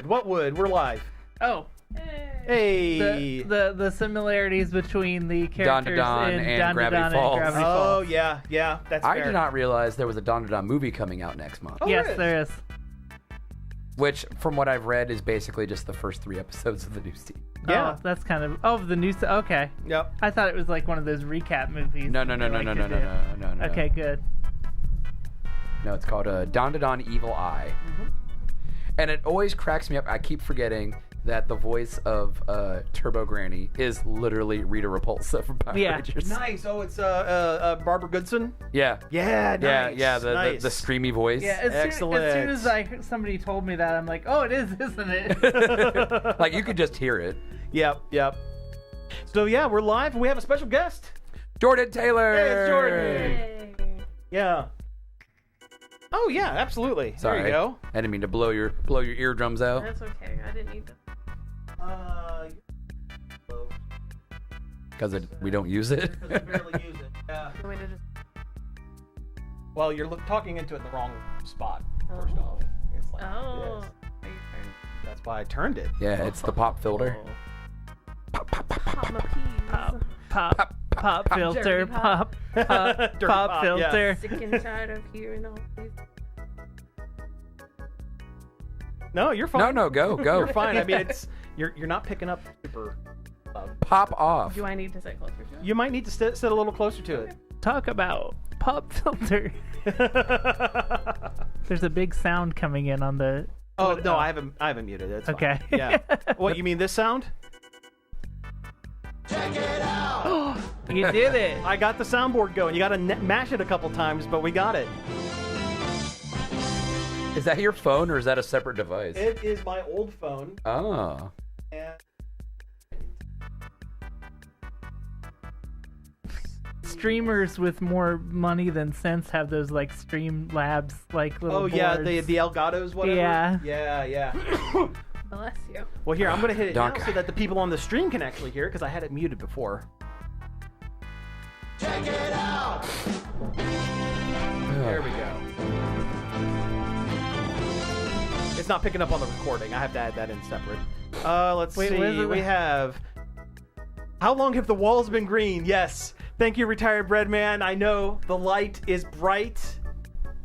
What would? We're live. Oh. Hey. The similarities between the characters Don in and Don Gravity Falls. Gravity Oh, Falls. yeah, that's fair. I did not realize there was a Don movie coming out next month. Oh, Yes, there is. Which, from what I've read, is basically just the first 3 episodes of the new season. Yeah. Oh, that's kind of... Oh, the new... Okay. Yep. I thought it was like one of those recap movies. No. Okay, good. No, it's called Don Evil Eye. Mm-hmm. And it always cracks me up. I keep forgetting that the voice of Turbo Granny is literally Rita Repulsa from Power Rangers. Nice. Oh, it's Barbara Goodson? Yeah. Yeah, nice. Yeah, nice. the streamy voice. Yeah, Excellent. As soon as somebody told me that, I'm like, oh, it is, isn't it? Like, you could just hear it. Yep. So, yeah, we're live. We have a special guest. Jordan Taylor! Hey, it's Jordan. Yeah. Oh, yeah, absolutely. Sorry. There you go. I didn't mean to blow your eardrums out. That's okay. I didn't need to. Because we don't use it. Because we barely use it. Yeah. I mean, to just... Well, you're talking into it in the wrong spot, first off. It's like Oh. this. Are you trying That's why I turned it. Yeah, it's the pop filter. to pop my peas? Pop filter, Dirty pop Dirty pop, filter. Sick and tired of hearing all these. No, you're fine. No, go. You're fine. I mean, it's you're not picking up super loud. Pop off. Do I need to sit closer to it? You might need to sit a little closer to it. Talk about pop filter. There's a big sound coming in on the... Oh no, I haven't muted it. It's Okay. Fine. Yeah. What, you mean this sound? You did it. I got the soundboard going. You got to mash it a couple times, but we got it. Is that your phone or is that a separate device? It is my old phone. Oh. And Streamers with more money than sense have those like stream labs like little boards. the Elgatos, whatever. Yeah. Bless you. Well, here, I'm going to hit it now Donk. so that the people on the stream can actually hear it, because I had it muted before. There we go. It's not picking up on the recording. I have to add that in separate. Let's Wait, see. what is it? We have... How long have the walls been green? Yes. Thank you, Retired Bread Man. I know the light is bright.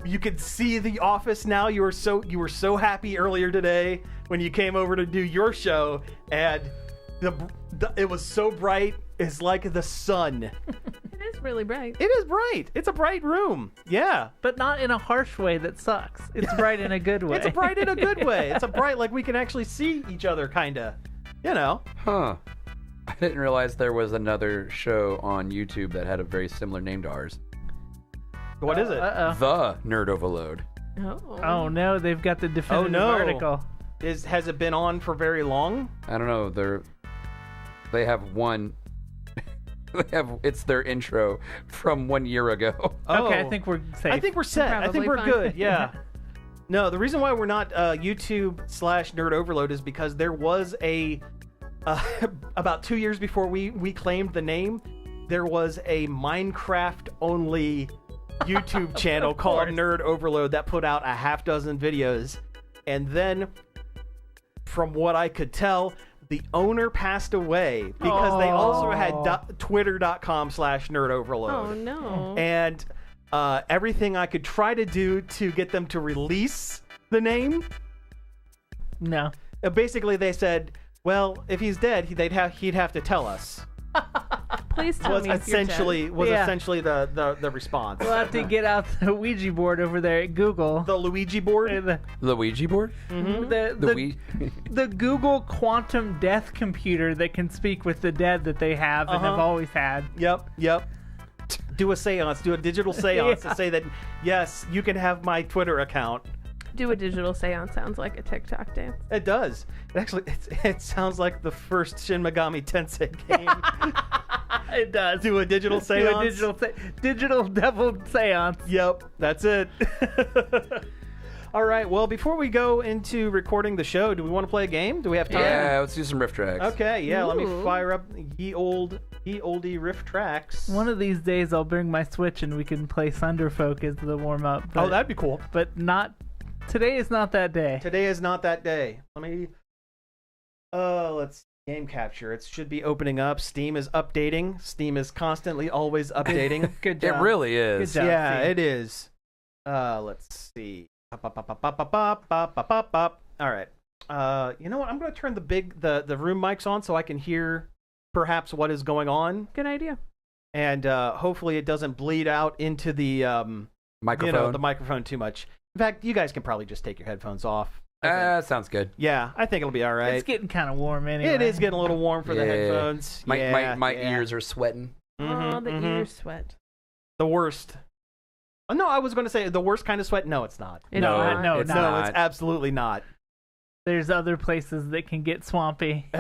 You could see the office now. You were so happy earlier today when you came over to do your show, and it was so bright. It's like the sun. It is really bright. It is bright. It's a bright room. Yeah. But not in a harsh way that sucks. It's bright in a good way. It's bright in a good way. It's a bright, like we can actually see each other, kind of. You know. Huh. I didn't realize there was another show on YouTube that had a very similar name to ours. What is it? Uh-oh. The Nerd Overload. Oh no, they've got the definitive article. Has it been on for very long? I don't know. They have one. It's their intro from 1 year ago. Okay, I think we're safe. I think we're set. I think Probably we're fine. good. Yeah. No, the reason why we're not YouTube/Nerd Overload is because there was about 2 years before we claimed the name, there was a Minecraft only YouTube channel called Nerd Overload that put out a half dozen videos, and then from what I could tell, the owner passed away because they also had twitter.com/Nerd Overload. Oh no. And everything I could try to do to get them to release the name, No. basically they said, well, if he's dead, he'd have to tell us. Please tell Was me if you're essentially Yeah. the response. We'll have to get out the Ouija board over there at Google. The Luigi board. The Ouija board? The Google quantum death computer that can speak with the dead that they have and have always had. Yep. Do a seance. Do a digital seance to say that yes, you can have my Twitter account. Do a digital seance sounds like a TikTok dance. It does. It sounds like the first Shin Megami Tensei game. It does. Do a digital seance. Do a digital devil seance. Yep, that's it. All right, well, before we go into recording the show, do we want to play a game? Do we have time? Yeah, let's do some riff tracks. Okay, yeah, let me Ooh. fire up ye oldie riff tracks. One of these days I'll bring my Switch and we can play Thunderfolk as the warm-up. But, Oh, that'd be cool. But not Today is not that day. Today is not that day. Let me. Let's game capture. It should be opening up. Steam is updating. Steam is constantly always updating. Good job. It really is. Good job. Yeah, Steam. it is. Let's see. All right. You know what? I'm going to turn the room mics on so I can hear perhaps what is going on, Good idea. and hopefully it doesn't bleed out into the Microphone. the microphone too much. In fact, you guys can probably just take your headphones off. I think. Sounds good. Yeah, I think it'll be all right. It's getting kind of warm anyway. It is getting a little warm for the Yeah. headphones. My Yeah. ears are sweating. Oh, the Mhm. ear sweat. The worst. Oh, no, I was going to say the worst kind of sweat. No, it's not. It's No, not. no, it's no. No, not. it's absolutely not. There's other places that can get swampy.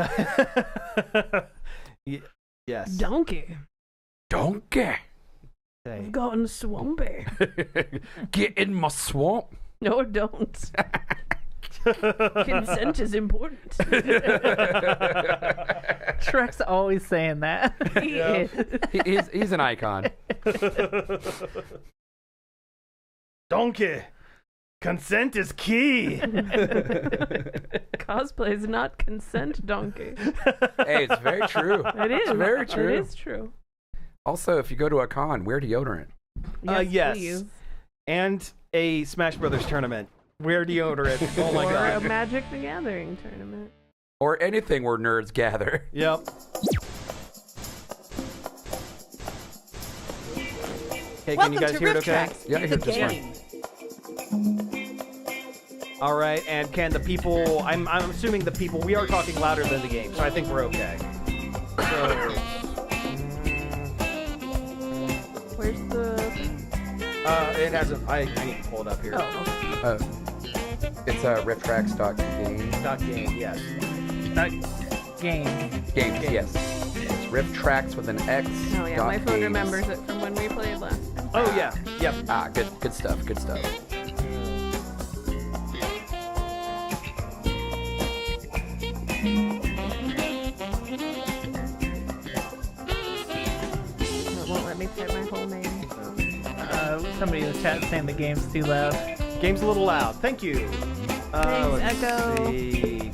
Yes. Donkey. Donkey. Okay. I've gotten swampy. Get in my swamp. No, don't. Consent is important. Shrek's always saying that. He Yeah. is. He's an icon. Donkey. Consent is key. Cosplay is not consent, donkey. Hey, it's very true. It is. It's very true. It is true. Also, if you go to a con, wear deodorant. Yes. Please. And a Smash Brothers tournament. Wear deodorant. Oh my Or a god. Magic the Gathering tournament. Or anything where nerds gather. Yep. Hey, can you guys hear it okay? Yeah, I hear it just fine. All right, and can the people, I'm assuming the people, we are talking louder than the game, so I think we're okay. So, Where's the... it hasn't, I need to pull it up here. Oh, okay. It's rifftracks.game. .game, yes. Not game. Games, yes. It's rifftracks with an X. Oh, yeah. My phone remembers it from when we played last time. Oh, yeah, yep. Ah, good stuff. Good stuff. It won't let me type my whole name. Somebody in the chat saying the game's too loud. Game's a little loud, thank you. Thanks, Let's Echo. see.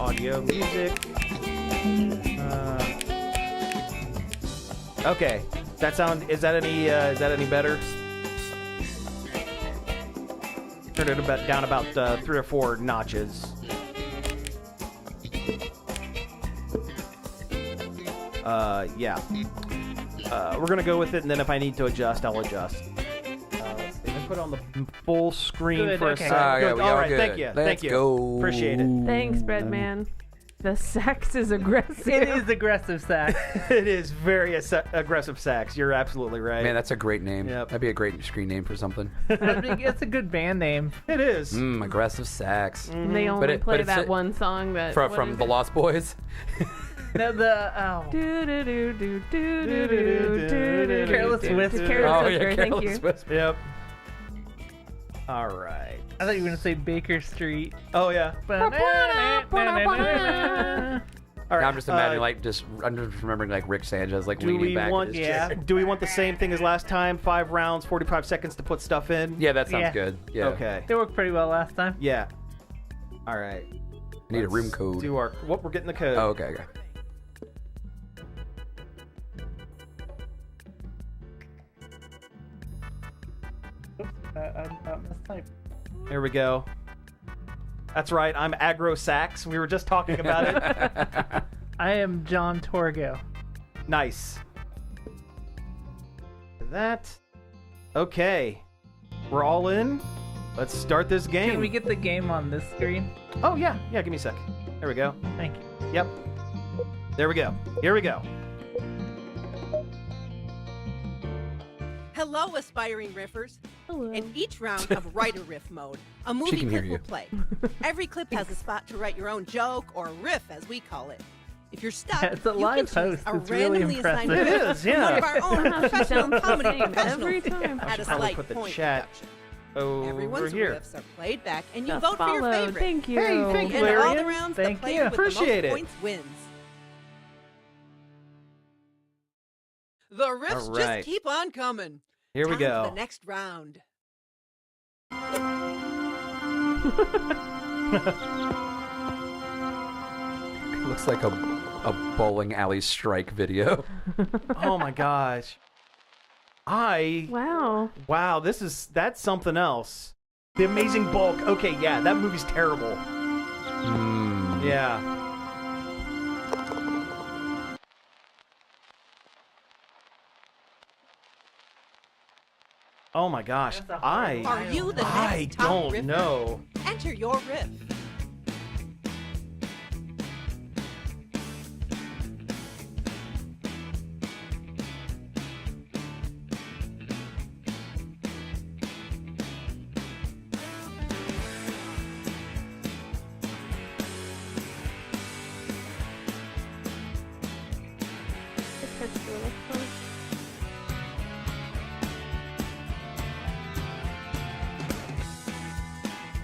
Audio, music. Okay, is that any better? Turn it down about 3 or 4 notches. Yeah. We're gonna go with it, and then if I need to adjust, I'll adjust. Let's see, put on the full screen Good, for a okay. second. Ah, yeah, Good. we All are right, good. thank you. Let's Thank you. go. Appreciate it. Thanks, Breadman. The sax is aggressive. It is aggressive sax. It is very aggressive sax. You're absolutely right. Man, that's a great name. Yep. That'd be a great screen name for something. It's a good band name. It is. Aggressive sax. They only it- play but it's that a- one song that... From, what from is The it? Lost Boys. No, Do-do-do-do-do-do-do-do-do. Careless Whisper. Careless Oh, yeah, Whisper, thank Careless you. Whisper. Yep. All right. I thought you were going to say Baker Street. Oh yeah. Now All right. I'm just imagining, I'm just remembering, like, Rick Sanchez, like, Do leaning we back want? in his yeah. chair. Do we want the same thing as last time? 5 rounds, 45 seconds to put stuff in. Yeah, that sounds Yeah. good. Yeah. Okay. They worked pretty well last time. Yeah. All right. I need a room code. Do our what? We're getting the code. Oh, okay. I mistyped. Here we go. That's right. I'm aggro sax. We were just talking about it. I am John Torgo. Nice. That. Okay. We're all in. Let's start this game. Can we get the game on this screen? Oh yeah. Yeah. Give me a sec. There we go. Thank you. Yep. There we go. Here we go. Hello, aspiring riffers. Hello. In each round of Write a Riff mode, a movie can hear clip you. will play. Every clip has a spot to write your own joke or riff, as we call it. If you're stuck, Yeah, it's a you live can choose host. a It's really randomly assigned impressive. It riff is, from yeah. one of our own She professional sounds the comedy same professionals every time. at a Probably slight put the point chat reduction. over Everyone's here. riffs are played back, and you Just vote for your followed. favorite. Thank you. Hey, thank you, And all the Larian. rounds, the Thank player you. with Appreciate the it. most points wins. The riffs All right. just keep on coming. Here we Time for go. the next round. Looks like a bowling alley strike video. Oh my gosh. Wow. Wow, that's something else. The Amazing Bulk. Okay, yeah, that movie's terrible. Yeah. Oh my gosh. Are you the I next top don't riffer? know. Enter your riff.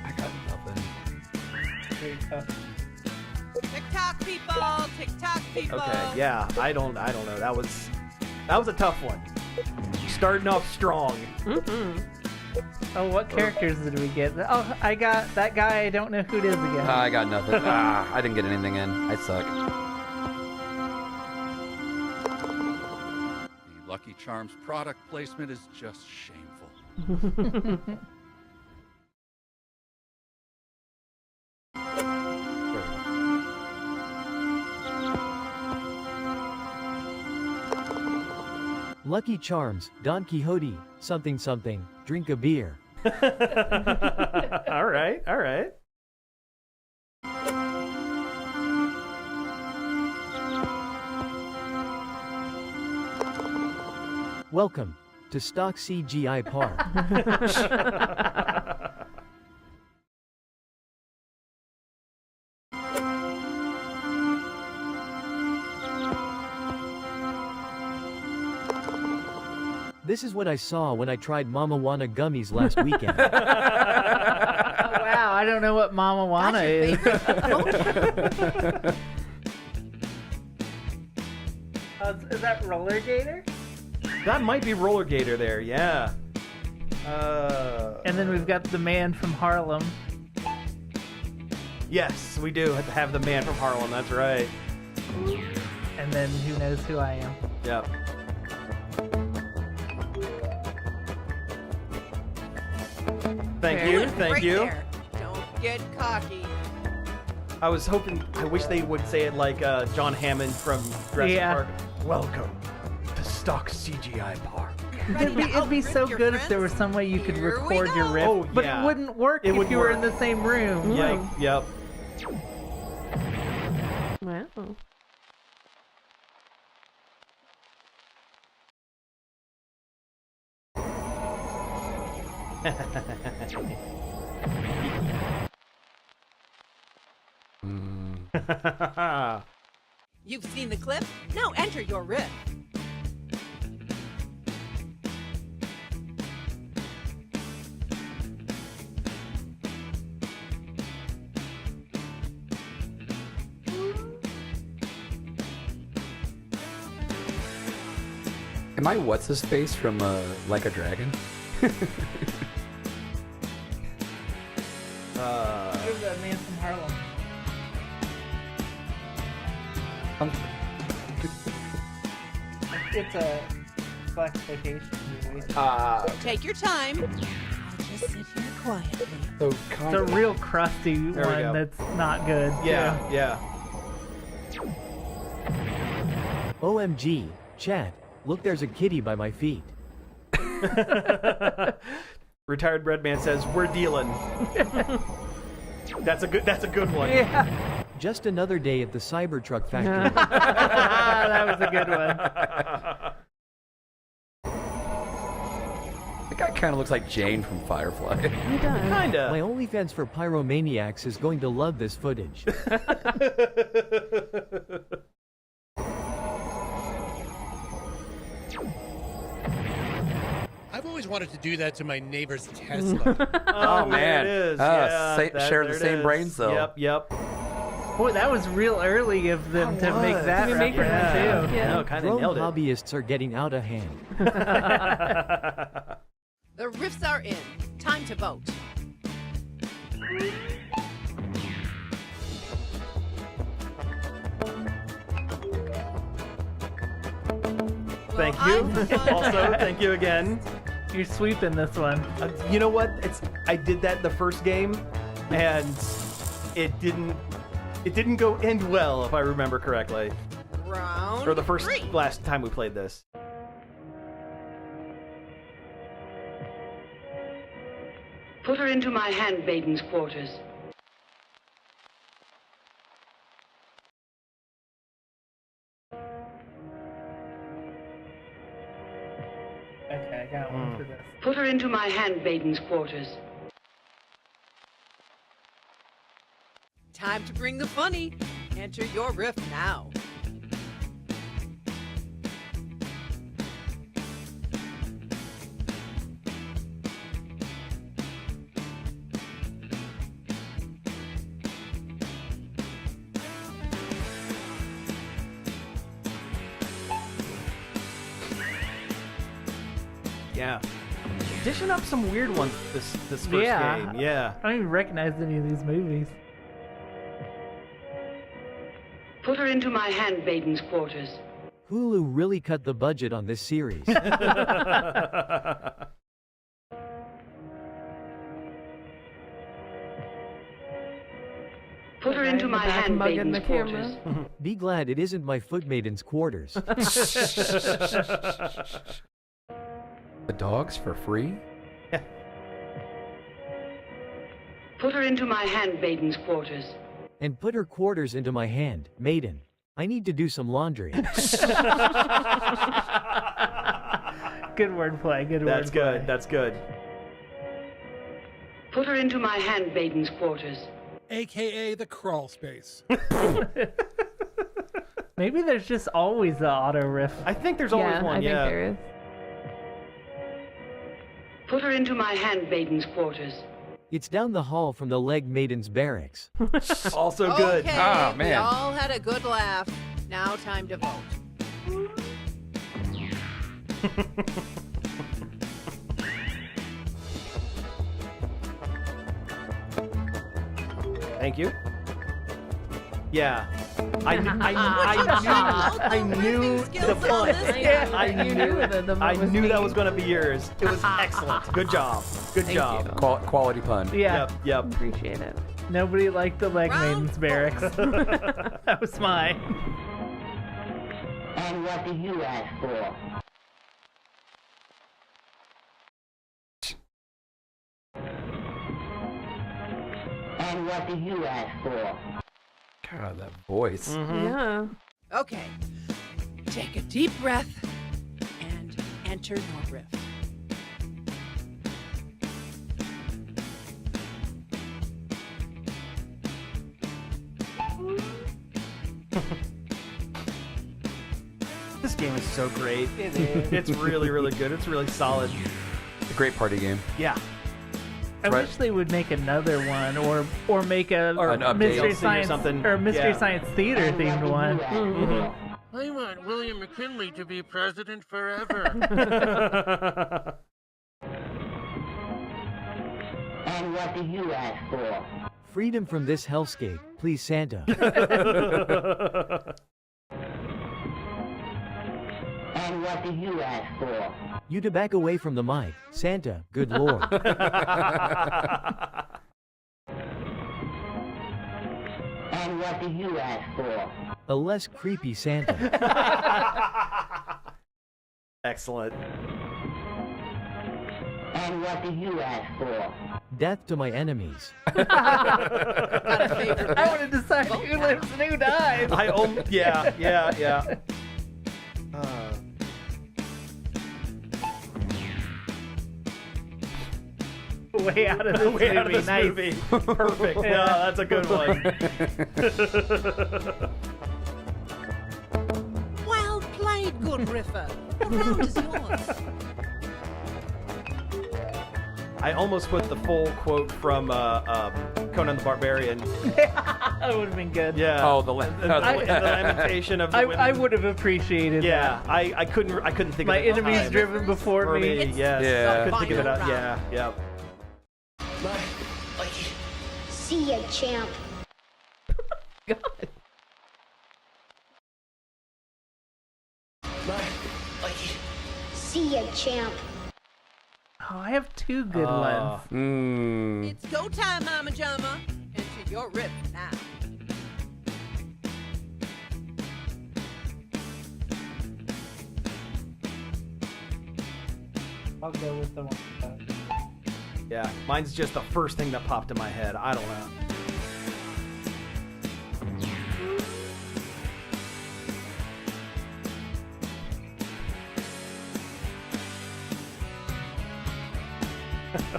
I got nothing. TikTok people, TikTok people. Okay, yeah, I don't know. That was a tough one. Starting off strong. Oh, what characters did we get? Oh, I got that guy. I don't know who it is again. I got nothing. I didn't get anything in. I suck. The Lucky Charms product placement is just shameful. Lucky Charms, Don Quixote, something something, drink a beer. All right, all right. Welcome to Stock CGI Park. This is what I saw when I tried Mama Wana gummies last weekend. Oh, wow, I don't know what Mama Wana is. Is that Roller Gator? That might be Roller Gator there, yeah. And then we've got the man from Harlem. Yes, we do have to have the man from Harlem, that's right. And then who knows who I am. Yep. Thank you, thank Right you. there. Don't get cocky. I wish they would say it like John Hammond from Jurassic Park. Welcome to Stock CGI Park. It'd be so good if there was some way you could Here we record your go. riff, Oh, but yeah. it wouldn't work It if would you were work. in the same room. Yep. Wow. You've seen the clip? Now enter your riff. Am I what's his face from Like a Dragon? Who's that man from Harlem? It's a blaxploitation movie. Take your time. I'll just sit here quietly. So It's a real crusty There we go. one that's not good. Yeah. OMG, Chad, look, there's a kitty by my feet. Retired Breadman says, "We're dealing." That's a good one. Yeah. Just another day at the Cybertruck factory. That was a good one. The guy kind of looks like Jane from Firefly. He does. My Kinda. OnlyFans for pyromaniacs is going to love this footage. I've always wanted to do that to my neighbor's Tesla. Oh man. there it is. Ah, Yeah, share the there it same is. brain cell. Yep. Boy, that was real early of them to make that To make it reference too. Yeah. No, kind of Drone nailed it. hobbyists are getting out of hand. The riffs are in. Time to vote. Thank you. Also, thank you again. You're sweeping this one. You know what? I did that the first game, and it didn't go end well, if I remember correctly. Round Or the three. last time we played this. Put her into my handmaiden's quarters. Okay, I got one for this. Put her into my handmaiden's quarters. Time to bring the funny. Enter your riff now. Yeah. Dishing up some weird ones this first Yeah. game. Yeah. I don't even recognize any of these movies. Put her into my handmaiden's quarters. Hulu really cut the budget on this series. Put her Guy into in the my back mugging handmaiden's the quarters. camera. Be glad it isn't my footmaiden's quarters. The dogs for free? Put her into my handmaiden's quarters. And put her quarters into my hand, maiden. I need to do some laundry. Good wordplay. Good That's wordplay. good. That's good. Put her into my handmaiden's quarters. AKA the crawl space. Maybe there's just always the auto riff. I think there's always Yeah, one. I think Yeah. there is. Put her into my handmaiden's quarters. It's down the hall from the leg maiden's barracks. Also good. Okay, Ah, we man. all had a good laugh. Now time to vote. Thank you. Yeah. I knew the skills on fun. this guy. I You knew knew the I was knew that me. was going to be yours. It was excellent. Good job. Good Thank job. you. Quality pun. Yeah. Yep. Appreciate it. Nobody liked the leg Round maiden's barracks. That was mine. And what do you ask for? And what do you ask for? God, that voice. Mm-hmm. Yeah. Okay, take a deep breath and enter your riff. This game is so great. It is. It's really, really good. It's really solid. It's a great party game. Yeah. I Right. wish they would make another one, or make a Or an update. mystery DLC or science something. or mystery Yeah. science theater themed one. I want William McKinley to be president forever. And what do you ask for? Freedom from this hellscape, please Santa. And what do you ask for? You to back away from the mic, Santa, good lord. And what do you ask for? A less creepy Santa. Excellent. And what do you ask for? Death to my enemies. Got a favorite I riff? want to decide who lives and who dies. Yeah. Way out of this Way movie. out of this Nice. movie. Perfect. Yeah, that's a good one. Well played, good riffer. The round is yours. I almost put the full quote from Conan the Barbarian. That would have been good. Yeah. Oh, the the lamentation of the women. I would have appreciated Yeah, that. I couldn't think My of it. in enemies time. driven before For me. me, yes. Yeah. I couldn't think of it. Final Yeah, yeah. See ya, champ. God. See ya, champ. Oh, I have two good ones. It's go time, Mama Jama. Enter your rip now. I'll go with the one. Yeah, mine's just the first thing that popped in my head. I don't know.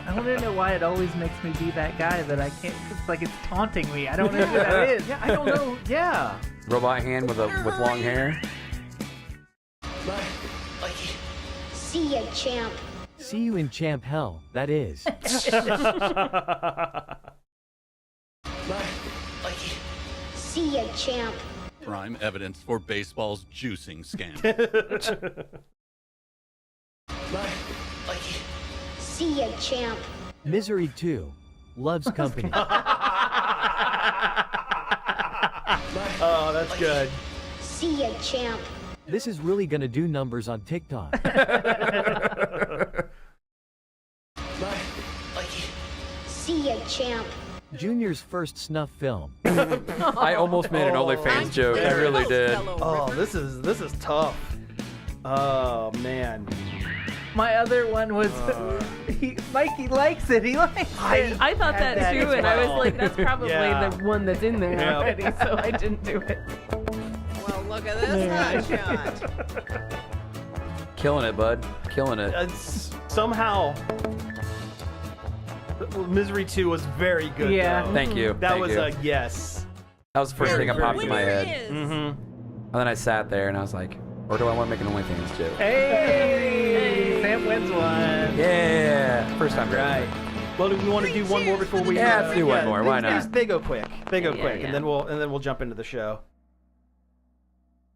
I don't know why it always makes me be that guy that I can't. It's like it's taunting me. I don't know who that is. Yeah, I don't know. Yeah. Robot hand with long hair. See ya, champ. See you in champ hell, that is. See ya, champ. Prime evidence for baseball's juicing scam. See ya, champ. Misery 2. Loves company. Oh, that's good. See ya, champ. This is really gonna do numbers on TikTok. See ya, champ. Junior's first snuff film. I almost made an OnlyFans joke. I really did. Oh, this is tough. Oh man. My other one was Mikey likes it. He likes it. I thought that too, and I was like, that's probably Yeah. the one that's in there Yeah. already, so I didn't do it. Well, look at this hotshot. Killing it, bud. Killing it. It's somehow Misery 2 was very good. Yeah. though. Thank you. That Thank was you. a yes. That was the first thing that popped in my head. Mm-hmm. And then I sat there and I was like, or do I want to make an OnlyFans joke? Hey, Sam wins one. Yeah. First time, Right. Well, do we want to do one more before we? Yeah, let's do one more. Why not? They go quick. They go Yeah, quick, yeah. and then we'll jump into the show.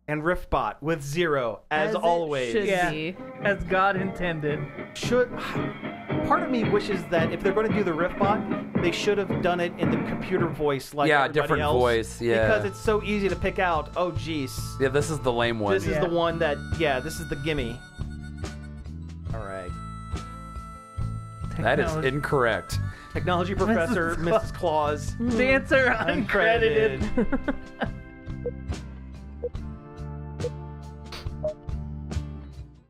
And Riftbot with 0 as it always. should Yeah. be. As God intended. Part of me wishes that if they're going to do the Riftbot, they should have done it in the computer voice like Yeah, everybody different else, voice, yeah. Because it's so easy to pick out. Oh, geez. Yeah, this is the lame one. This is Yeah. the one that. Yeah, this is the gimme. All right. That is Technology. incorrect. Technology professor, Mrs. Claus. Dancer uncredited.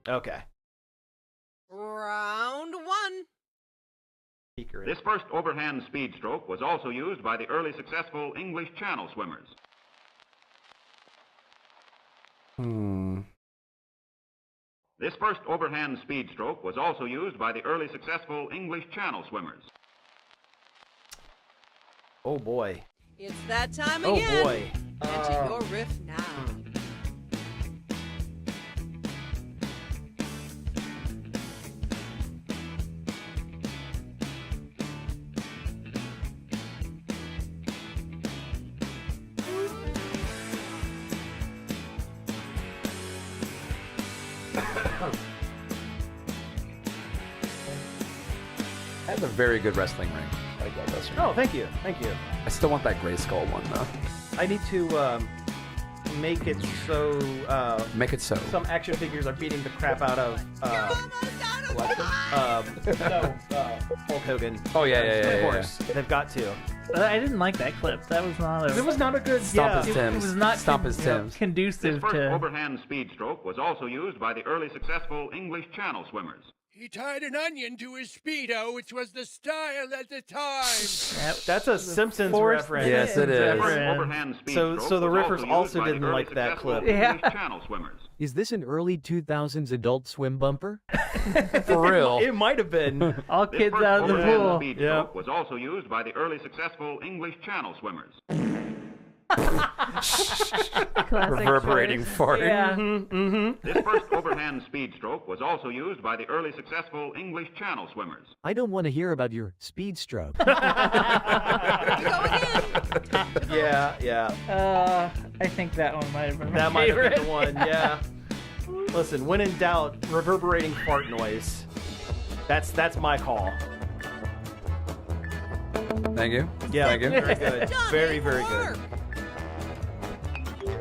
Okay. Round one. Speaker. This first overhand speed stroke was also used by the early successful English Channel swimmers. This first overhand speed stroke was also used by the early successful English Channel swimmers. Oh boy. It's that time Oh again. boy. Enter your riff now. I have a very good wrestling ring. I like that wrestling ring. Oh, thank you. Thank you. I still want that gray skull one though. I need to make it so Make it so. some action figures are beating the crap out of Hulk Hogan. Oh yeah, yeah, yeah. Of yeah, course, they've got to. I didn't like that clip. That was not a. It was not a good. Stomp Yeah. his It Tim's. was not Stomp his Tim's. This conducive first to. overhand speed stroke was also used by the early successful English Channel swimmers. He tied an onion to his Speedo, which was the style at the time. That's a Simpsons forced reference. Yes, it The is. first Yeah. overhand speed So stroke the was riffers used also by the didn't early like that successful clip. Yeah. English Channel swimmers. Is this an early 2000s Adult Swim bumper? For real. It might have been. All This kids first out of the overhand pool. speed Yeah. stroke was also used by the early successful English Channel swimmers. Classic Reverberating choice. fart. Yeah. This first overhand speed stroke was also used by the early successful English Channel swimmers. I don't want to hear about your speed stroke. Yeah, yeah. I think that one might have been my That might have favorite. been the one. Yeah. Listen, when in doubt, reverberating fart noise. That's my call. Thank you. Yeah, Thank you. very good. Johnny, Very, very good. work.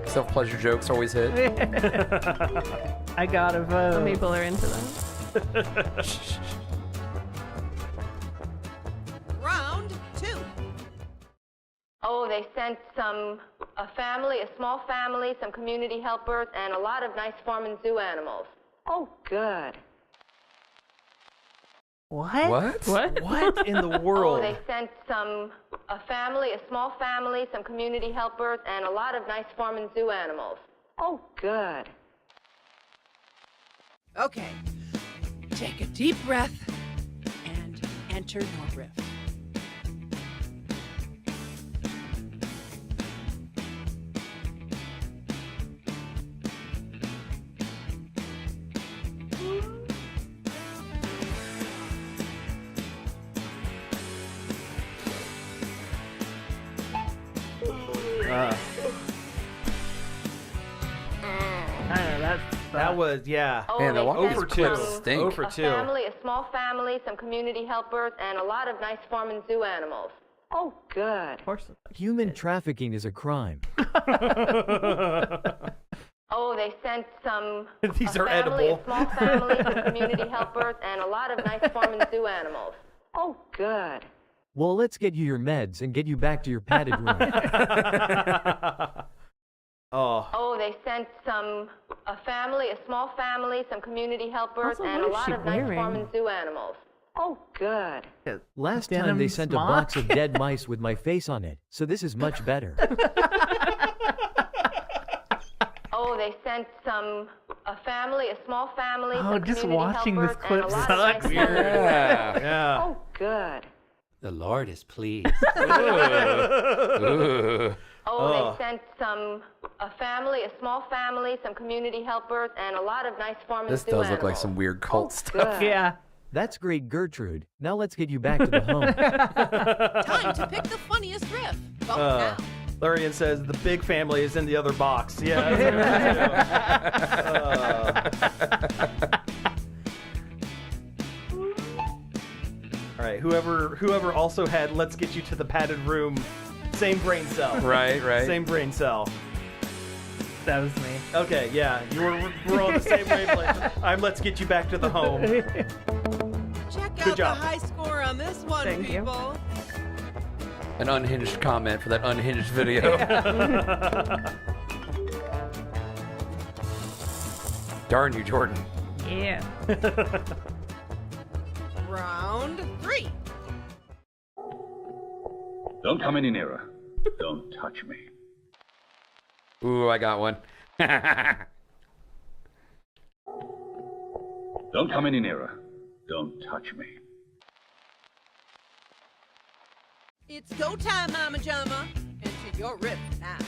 Self-pleasure jokes always hit. I gotta vote. Some people are into that. Round 2. Oh, they sent a small family, some community helpers, and a lot of nice farm and zoo animals. Oh, good. What? What? What in the world? Oh, they sent a small family, some community helpers, and a lot of nice farm and zoo animals. Oh, good. Okay. Take a deep breath and enter your riff. That was, yeah. Oh, Man, they the walk sent over two. stink. Over a two. small family, some community helpers, and a lot of nice farm and zoo animals. Oh, good. Of course. Human trafficking is a crime. Oh, they sent These a are family, edible. a small family, some community helpers, and a lot of nice farm and zoo animals. Oh, good. Well, let's get you your meds and get you back to your padded room. Oh. Oh, they sent a small family, some community helpers, Also, and what a is lot she of nice farm wearing? and zoo animals. Oh, good. Last time Denim they sent a smock? box of dead mice with my face on it, so this is much better. Oh, they sent a small family, Oh, some just community watching this helpers, clip and a lot sucks. of nice farm and zoo animals. Yeah. Yeah. Oh, good. The Lord is pleased. Ooh. Oh, they sent a small family, some community helpers, and a lot of nice farm and This zoo does animals. look like some weird cult stuff. Good. Yeah. That's great, Gertrude. Now let's get you back to the home. Time to pick the funniest riff. Vote now. Lurian says the big family is in the other box. Yeah. All right. Whoever also had "Let's get you to the padded room," same brain cell. Right, right. Same brain cell. That was me. Okay. Yeah. We're all the same wavelength. Let's get you back to the home. Check Good out job. the high score on this one, Thank you. people. An unhinged comment for that unhinged video. Darn you, Jordan. Yeah. Round 3. Don't come any nearer. Don't touch me. Ooh, I got one. Don't come any nearer. Don't touch me. It's go time, Mama Jama. Enter your riff now.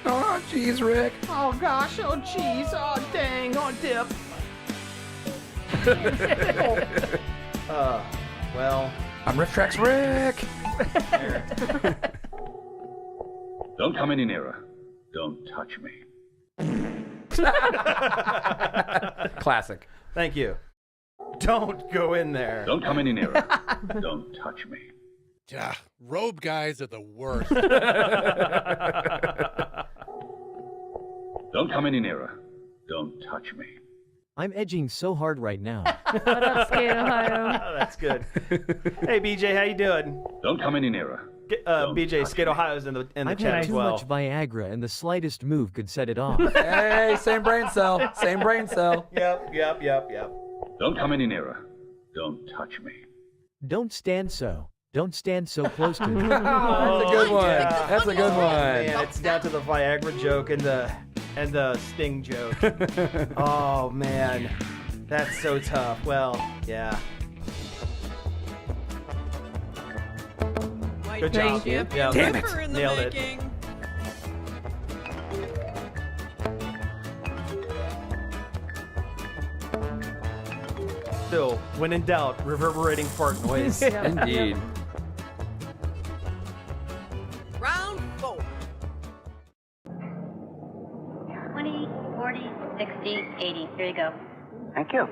Oh, jeez, Rick. Oh gosh. Oh jeez. Oh dang. Oh dip. Well. I'm Riff Tracks Rick. Don't come any nearer. Don't touch me. Classic. Thank you. Don't go in there. Don't come any nearer. Don't touch me. Robe guys are the worst. Don't come any nearer. Don't touch me. I'm edging so hard right now. What up, Skate Ohio? Oh, that's good. Hey BJ, how you doing? Don't come any nearer. BJ, Skate Ohio's in the I've chat had as too well. much Viagra, and the slightest move could set it off. Hey, same brain cell. Same brain cell. Yep. Don't come any nearer. Don't touch me. Don't stand so. Don't stand so close to me. That's a good one. yeah. That's a good one. Man, it's down to the Viagra joke and the Sting joke. Oh man, that's so tough. Well, yeah. White Good job. champion Yeah, Damn it. riffer in the Nailed it. making. still, when in doubt, reverberating fart noise. Indeed. Round 4. 20, 40, 60, 80. Here you go. Thank you.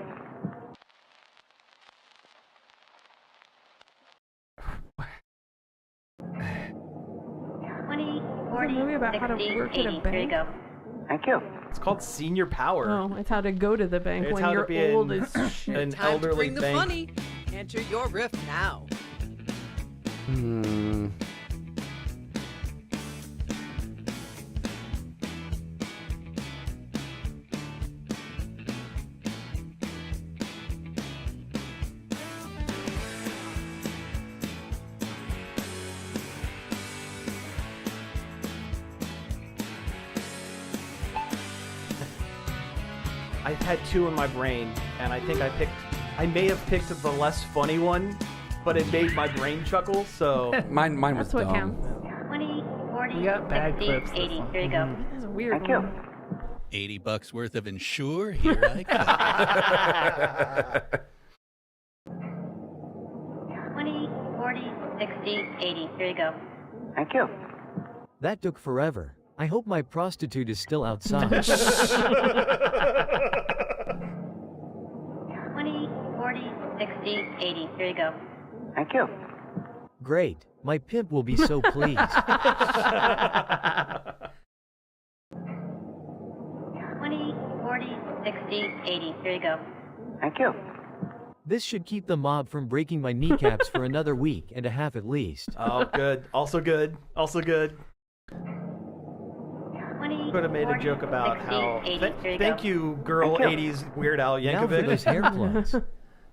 A movie about how to 60, work at a 80. Here you bank. go. Thank you. It's called Senior Power. Oh, it's how to go to the bank It's when how to you're be old an- as shit. an Time to elderly bring the bank. funny. Enter your riff now. I've had two in my brain, and I think I may have picked the less funny one, but it made my brain chuckle, so. Mine was That's what dumb. counts. 20, 40, You got bad 60, clips. 80. Here you go. That's a weird Thank you. one. $80 worth of Ensure. Here I come. 20, 40, 60, 80. Here you go. Thank you. That took forever. I hope my prostitute is still outside. 20, 40, 60, 80. Here you go. Thank you. Great. My pimp will be so pleased. 20, 40, 60, 80. Here you go. Thank you. This should keep the mob from breaking my kneecaps for another week and a half at least. Oh, good. Also good. Also good. 20, Could have made a 40, joke about 60, how. 80. Here you Thank go. you, girl Thank you. 80s Weird Al Now for those Yankovic. hair plugs.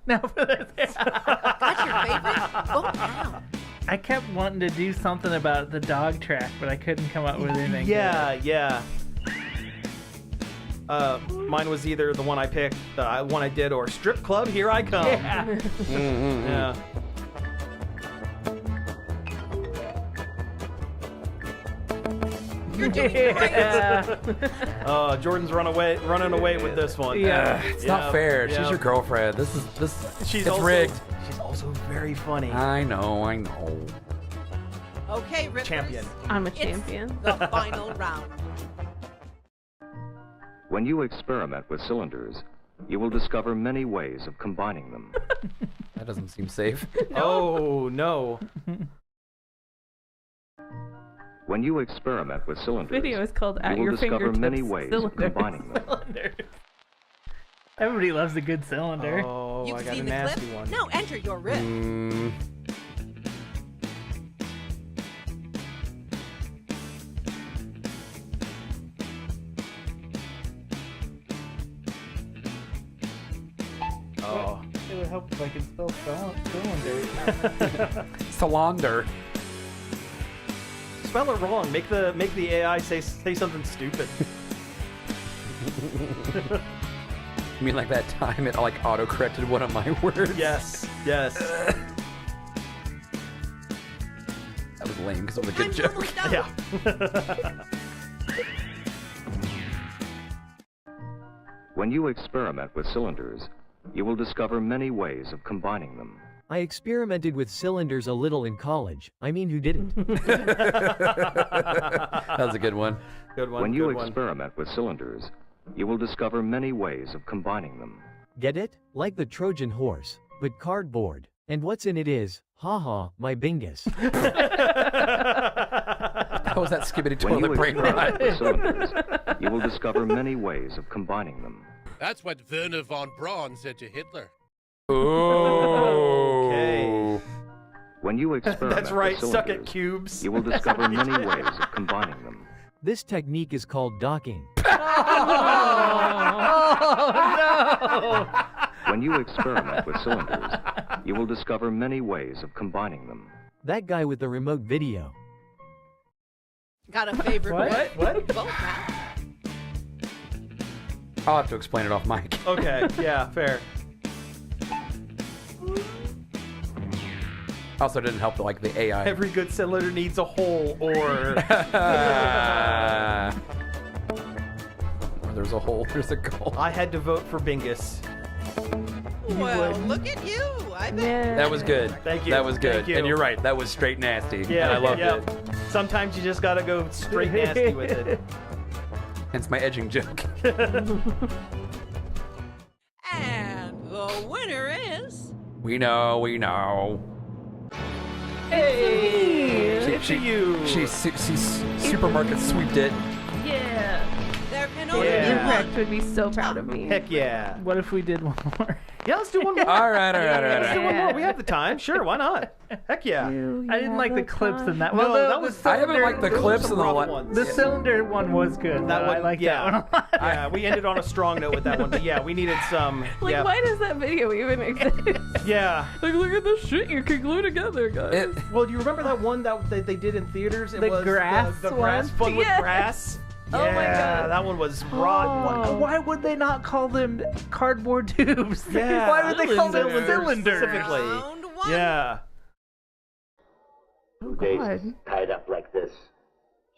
Now for this. That's your favorite? Vote now. I kept wanting to do something about the dog track, but I couldn't come up with anything. Yeah, yeah. Mine was either the one I picked, the one I did, or Strip Club, Here I Come. Yeah. Yeah. You're doing great. Jordan's running away with this one. Yeah. It's not fair. She's your girlfriend. This. She's it's also, rigged. She's also very funny. I know. Okay, Rippers. Champion. I'm a It's champion. the final round. When you experiment with cylinders, you will discover many ways of combining them. That doesn't seem safe. Oh, no. When you experiment with cylinders, Video is called At you will Your discover Fingertips many ways of Cylinders. combining them. Everybody loves a good cylinder. Oh, You've I got a seen the nasty clip? one. Now enter your riff. Oh. It would help if I could spell cylinder. Cylinder. Spell it wrong. Make the AI say something stupid. You mean like that time it like auto-corrected one of my words? Yes. Yes. That was lame because it was a good joke. Yeah. When you experiment with cylinders, you will discover many ways of combining them. I experimented with cylinders a little in college. I mean, who didn't? That was a good one. Good one. When you good one. experiment with cylinders, you will discover many ways of combining them. Get it? Like the Trojan horse, but cardboard. And what's in it is, haha, my bingus. How was that skibbity When you toilet brain experiment rot? with cylinders, you will discover many ways of combining them. That's what Werner von Braun said to Hitler. Okay. When you experiment That's right. with Suck cylinders, at cubes. you will discover many ways of combining them. This technique is called docking. When you experiment with cylinders, you will discover many ways of combining them. That guy with the remote video. Got a favorite What? riff? What? Vote now. I'll have to explain it off mic. Okay. Yeah. Fair. Also didn't help that, like, the AI. Every good cylinder needs a hole, or Where there's a hole, there's a goal. I had to vote for Bingus. Well, look at you. I bet. Yeah. That was good. Thank you. That was good. Thank you. And you're right. That was straight nasty. Yeah, And I loved yeah. it. Sometimes you just gotta go straight nasty with it. Hence my edging joke. And the winner is... We know. Hey, it's you. She supermarket sweeped it. Yeah. There can only Yeah. be Impact one. would be so proud of me. Heck yeah. What if we did one more? Yeah, let's do one more. All right. Let's do one more. We have the time. Sure, why not? Heck yeah. I didn't like the clips in that. No, Well, that was. I haven't liked the those were clips some in the rough one. ones. The cylinder one was good. That though. one, I like yeah. that one a lot. Yeah, we ended on a strong note with that one, but yeah, we needed some. Like, yeah. why does that video even exist? Yeah. Like, look at this shit you can glue together, guys. Well, do you remember that one that they did in theaters? It The was grass the one? grass fun with Yes. grass. Oh my Yeah, God. that one was rotten. Oh. Why would they not call them cardboard tubes? Yeah, Why would they call them cylinders cylinders? specifically. Round one. Yeah. Oh, God. Tied up like this.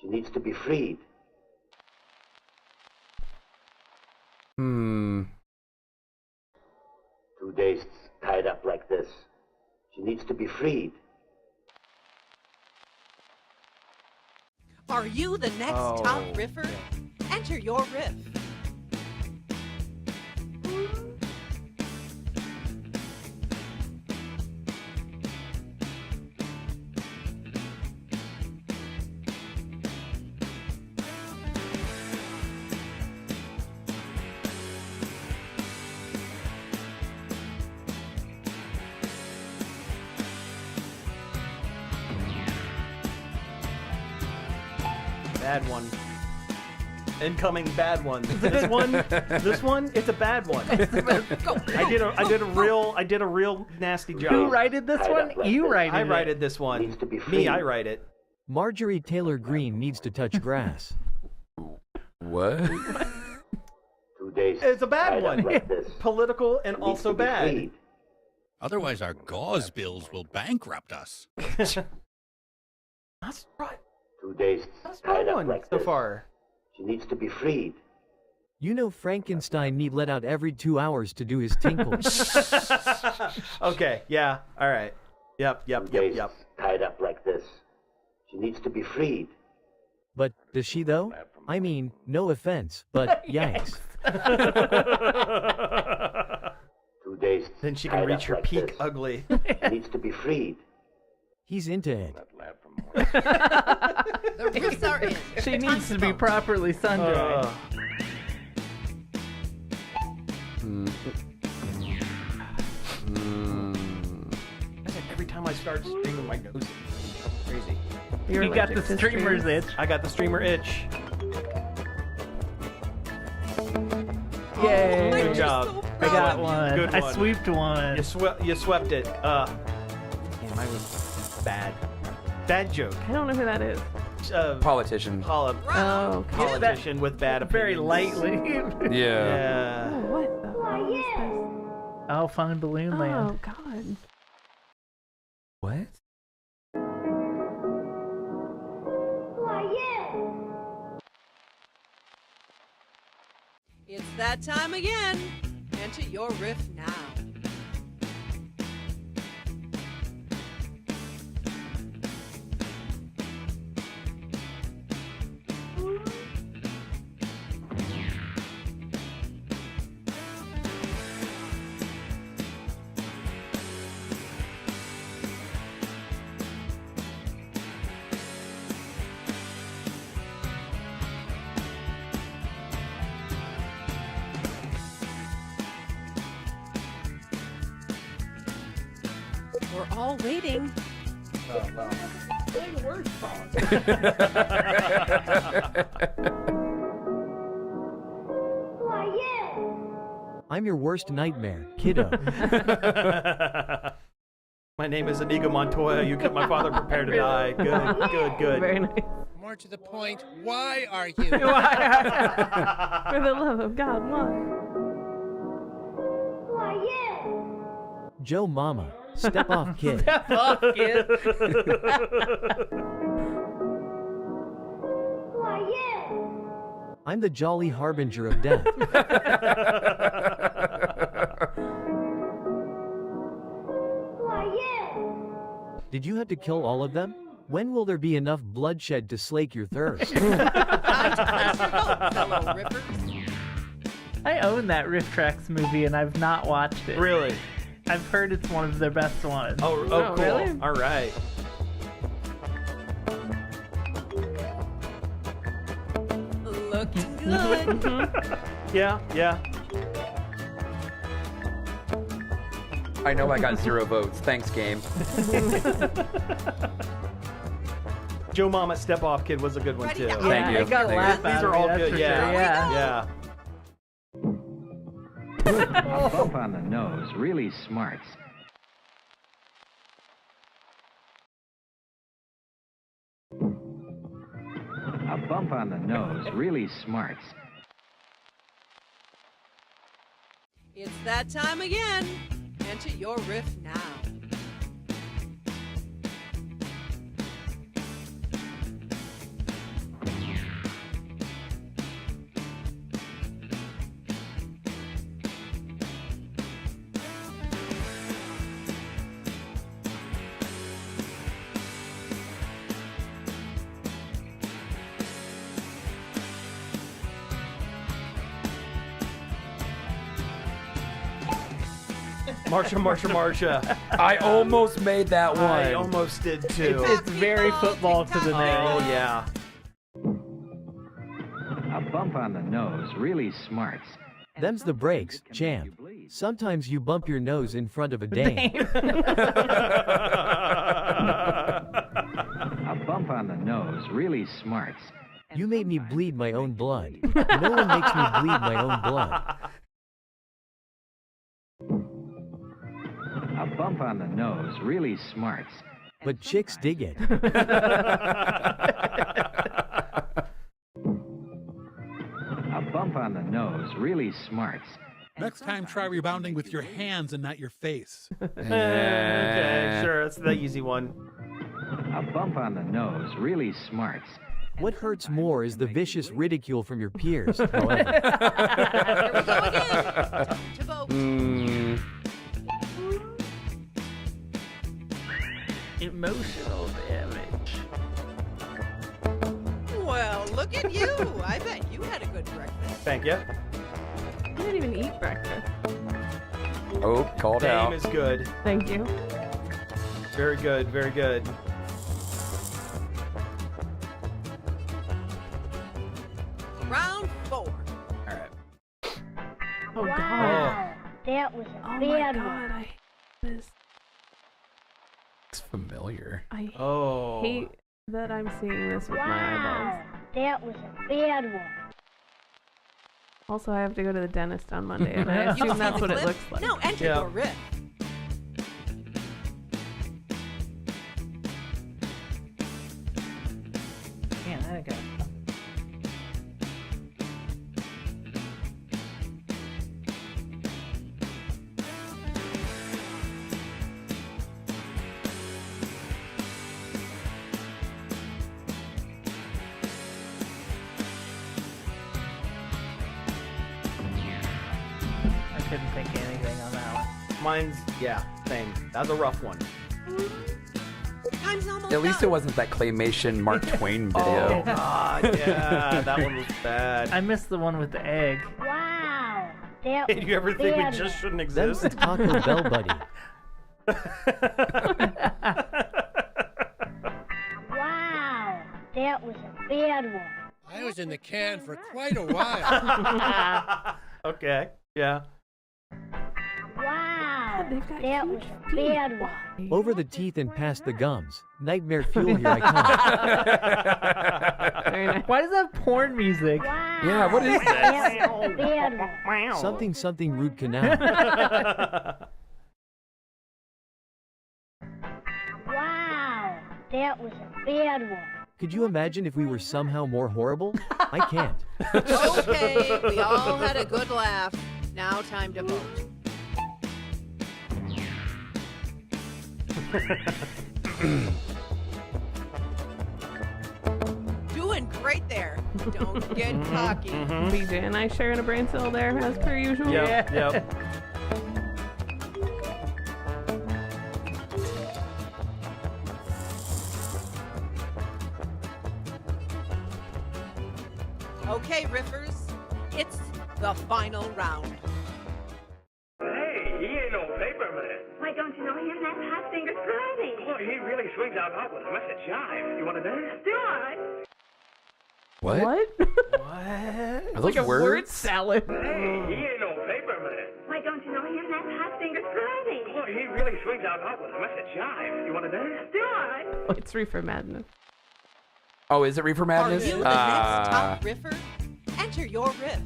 She needs to be freed. 2 days tied up like this. She needs to be freed. Are you the next top riffer? Enter your riff. Bad one. Incoming bad one. This one, it's a bad one. I did a real nasty job. Who righted this one? You righted I it. righted this one. Me, I write it. Marjorie Taylor Greene needs to touch grass. What? 2 days. It's a bad tied up one. like this. Political and Needs also to be bad. freed. Otherwise, our gauze bills will bankrupt us. That's right. 2 days That's tied my up one like so this. far. She needs to be freed. You know Frankenstein need let out every 2 hours to do his tinkles. Okay, yeah, all right. Yep. 2 days tied up like this. She needs to be freed. But does she though? I mean, no offense, but yikes. 2 days. Then she can tied reach up her like peak this. ugly. She needs to be freed. He's into it. The riffs are in. She needs to be properly sun-dried. Every time I start streaming, my nose is crazy. You got the streamer's itch. I got the streamer itch. Yay. Good job. I got one. Good I one. sweeped one. You swept it. Damn, I was bad. Bad joke. I don't know who that is. Politician. Politician with bad Very opinions. lightly. Yeah. Oh, what the hell is this? Oh, fun balloon land. Oh, God. What? It's that time again. Enter your riff now. We're all waiting. I'm your worst nightmare, kiddo. My name is Inigo Montoya. You kept my father prepared to die. Good. Very nice. More to the point, why are you? For the love of God, why? Joe Mama, step off, kid. Step off, kid. I'm the jolly harbinger of death. Did you have to kill all of them? When will there be enough bloodshed to slake your thirst? Fellow rippers. I own that Riff Tracks movie and I've not watched it. Really? I've heard it's one of their best ones. Oh, cool. Really? All right. Looking good. Yeah. I know I got 0 votes. Thanks, game. Joe Mama Step Off Kid was a good one Ready too. to- Thank you. I got Thank laugh These out are of all it, that's good. for Yeah. sure. Yeah. A bump on the nose really smarts. A bump on the nose really smarts. It's that time again. Enter your riff now. Marsha. I almost made that one. I almost did too. It's very football to the name. Oh yeah. A bump on the nose really smarts. Them's the breaks, champ. Sometimes you bump your nose in front of a dame. A bump on the nose really smarts. You made me bleed my own blood. No one makes me bleed my own blood. A bump on the nose really smarts. But chicks dig it. A bump on the nose really smarts. Next time, try rebounding with your hands and not your face. Okay, sure. That's the easy one. A bump on the nose really smarts. What hurts more is the vicious ridicule from your peers, however. Here we go again. To vote. Emotional damage. Well, look at you. I bet you had a good breakfast. Thank you. I didn't even eat breakfast. Oh, called Dame out. is good. Thank you. Very good. Very good. Round 4. All right. Oh Wow. god. That was a Oh my bad god, one. I hate this. It's familiar. I Oh. hate that I'm seeing this with my eyeballs. Wow, that was a bad one. Also, I have to go to the dentist on Monday, and I You've assume seen that's the what it clip? looks like. No, enter Yeah. your riff. Man, that got I couldn't think of anything on that one. Mine's same. That's a rough one. Time's almost At least up. it wasn't that claymation Mark Twain Oh video. god, yeah, that one was bad. I missed the one with the egg. Wow, that Hey, was do you ever a think we bad just shouldn't Them's exist? the Taco Bell buddy. one. Wow, that was a bad one. I was in the can for quite a while. Okay, yeah. Wow, they've got that huge was a feet. bad one. Over the teeth and past the gums. Nightmare fuel, here I come. Very nice. Why does that have porn music? Wow, Yeah, what is this? that was a bad one. Something something root canal. Wow, that was a bad one. Could you imagine if we were somehow more horrible? I can't. Okay, we all had a good laugh. Now time to vote. Doing great there. Don't get cocky. BJ and I sharing a brain cell there, as per usual. Yep, yep. Okay, riffers, it's the final round. Hey, he ain't no paper man. Why don't you know him? That's Hot Fingers Curly. Boy, he really swings out hot with a mess of jive. You want to dance? Do I? What? What? Are those like a words? word salad. Hey, he ain't no paper man. Why don't you know him? That's Hot Fingers Curly. Boy, he really swings out hot with a mess of jive. You want to dance? Do I? Oh, it's Reefer Madness. Oh, is it Reefer Madness? Are you the next top riffer? Enter your riff.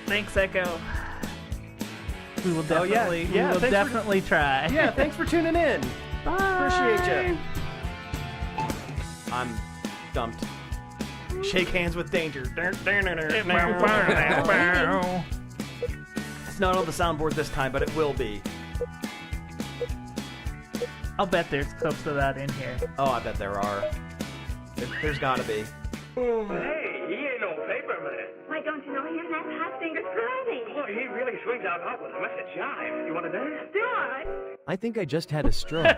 Thanks, Echo. We will Oh, yeah. definitely, Yeah, we will thanks for- definitely try. Yeah, thanks for tuning in. Bye. Appreciate you. I'm stumped. Shake hands with danger. It's not on the soundboard this time, but it will be. I'll bet there's clips of that in here. Oh, I bet there are. There's gotta be. Hey, he ain't no paper man. Why don't you know him? That's Hot Fingers Curly. Boy, he really swings out hot with a mess of jive. You want to dance? Do I? I think I just had a stroke. Hey,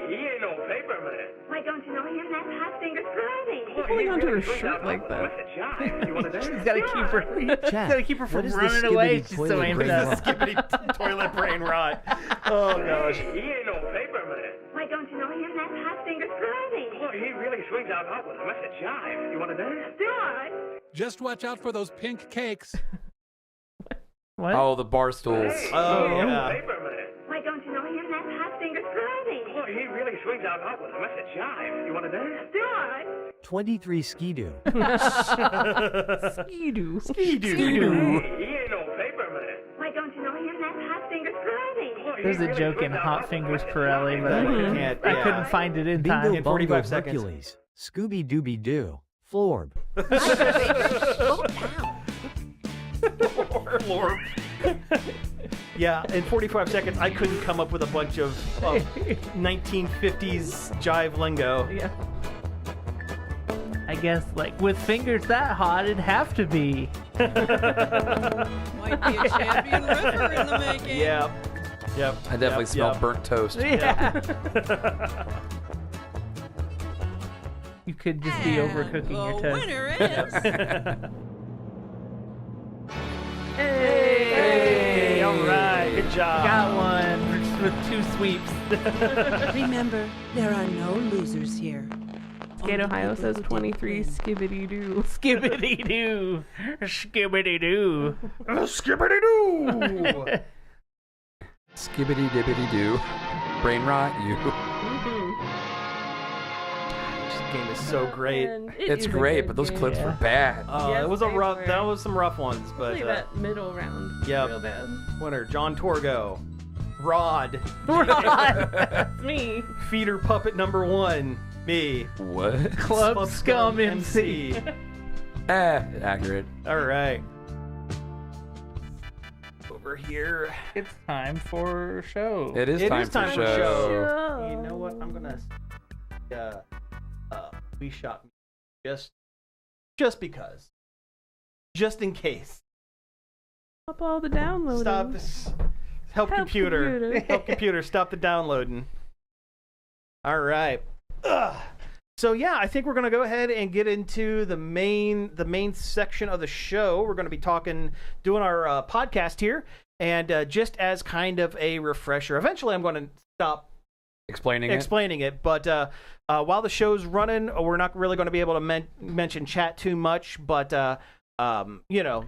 he ain't no paper man. Why don't you know him? That's Hot Fingers Curly. Boy, Pulling he onto really her swings shirt out hot like with a that. mess of jive. You want to dance? She's gotta keep her. Chat, Gotta keep her what from is this running away. skibbity She's so toilet amped brain up. rot? Skibbity toilet brain rot. Oh, gosh. Hey, he ain't no paper man. Why don't you know him? That's Hot Fingers Curly. Boy, he really swings out hot with a mess of jive. You want to dance? Do I? Just watch out for those pink cakes. What? Oh, the bar stools. Hey, Oh, he ain't no yeah. paper man. Why don't you know him? That's Hot Fingers Curly. Boy, he really swings out hot with a mess of jive. You want to dance? Do I? 23 Skidoo. Skidoo. Skidoo. Hey, he ain't no paper man. Why don't you know him? That's Hot Fingers Curly. Boy, he There's a really joke in swings out Hot hot with a Fingers mess of Pirelli, jive. but Can't, I yeah. couldn't find it in Bingo time. In 45 Bongo seconds. Hercules. Scooby Dooby Doo. Florb. Slow down. Lord. Yeah, in 45 seconds, I couldn't come up with a bunch of 1950s jive lingo. Yeah. I guess, like, with fingers that hot, it'd have to be. Might be a champion riffer in the making. Yep. Yep. I definitely smell burnt toast. Yeah. You could just be overcooking your The toast. winner is Hey! All right. Good job. Got one with 2 sweeps. Remember, there are no losers here. Skate Ohio says 23 skibbity doo. Skibbity doo. Skibbity doo. Skibbity doo. Skibbity dibbity doo. Brain rot, you. This game is so great. And It's great, but those clips were bad. Yes, it was a they rough. were. That was some rough ones, but Especially that middle round. yeah. Real bad. Winner John Torgo, Rod, Rod. Me. feeder puppet number 1, me, What? Club Scum MC. Accurate. All right. Over here. It's time for show. It is time for show. You know what? I'm gonna we shot just because, just in case. Stop all the downloading. Stop this. Help computer. Help computer. Stop the downloading. All right. So yeah, I think we're gonna go ahead and get into the main section of the show. We're gonna be doing our podcast here, and just as kind of a refresher. Eventually, I'm going to stop explaining it. But while the show's running, we're not really going to be able to mention chat too much. But you know,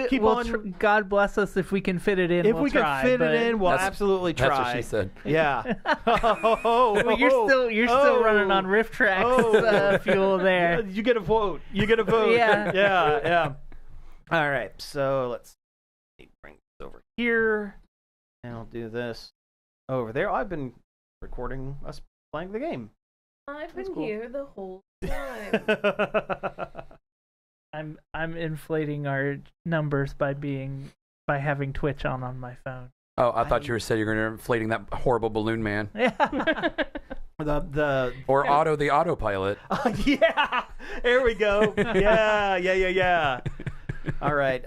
keep on. God bless us if we can fit it in. If we'll we try, can fit it in, we'll absolutely try. That's what she said. Yeah. But you're still running on riff tracks fuel there. You get a vote. You get a vote. Yeah. Yeah. All right. So let's bring this over here, and I'll do this over there. I've been recording us playing the game. I've been here the whole time. I'm inflating our numbers by having Twitch on my phone. Oh, I thought you were saying you're going to inflating that horrible balloon man. The Or the autopilot. Yeah, there we go. Yeah. All right.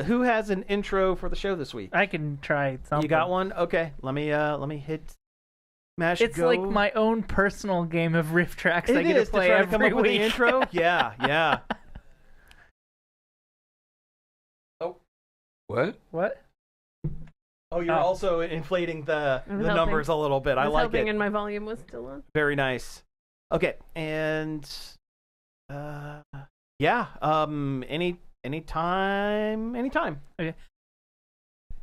Who has an intro for the show this week? I can try something. You got one? Okay. Let me hit smash It's go. like my own personal game of riff tracks It I get is to play try every to come up with week. the intro. Yeah. What? Oh, you're also inflating the numbers a little bit. I like it. And my volume was still on. Very nice. Okay, and anytime. Okay.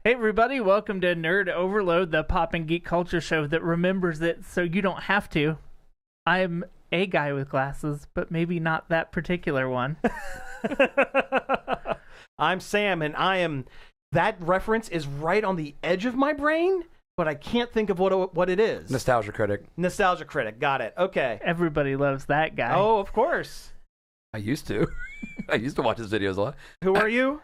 Hey everybody, welcome to Nerd Overload, the pop and geek culture show that remembers it so you don't have to. I'm a guy with glasses, but maybe not that particular one. I'm Sam, and that reference is right on the edge of my brain, but I can't think of what it is. Nostalgia critic. Got it. Okay. Everybody loves that guy. Oh, of course. I used to. I used to watch his videos a lot. Who are you?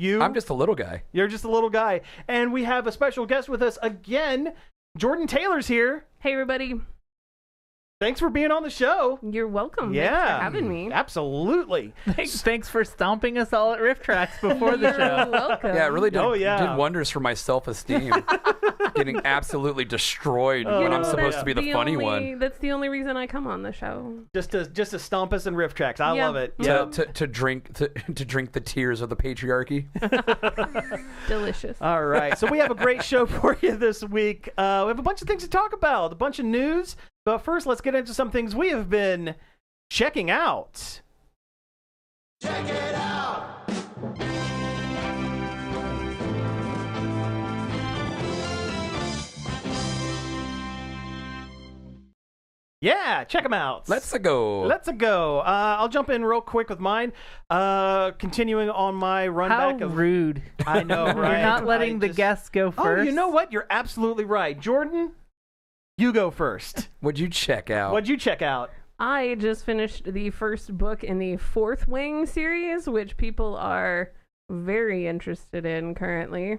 I'm just a little guy. You're just a little guy. And we have a special guest with us again. Jordan Taylor's here. Hey, everybody. Thanks for being on the show. You're welcome. Yeah. Thanks for having me. Absolutely. Thanks for stomping us all at Riff Tracks before the show. You're welcome. Yeah, it really did wonders for my self-esteem. Getting absolutely destroyed when I'm supposed to be the funny one. That's the only reason I come on the show. Just to stomp us in Riff Tracks. I love it. To drink the tears of the patriarchy. Delicious. All right. So we have a great show for you this week. We have a bunch of things to talk about, a bunch of news. But first, let's get into some things we have been checking out. Check it out! Yeah, check them out. Let's go. I'll jump in real quick with mine. Continuing on my run back of... How rude. I know, right? You're not letting the guests go first. Oh, you know what? You're absolutely right. Jordan, you go first. What'd you check out? I just finished the first book in the Fourth Wing series, which people are very interested in currently.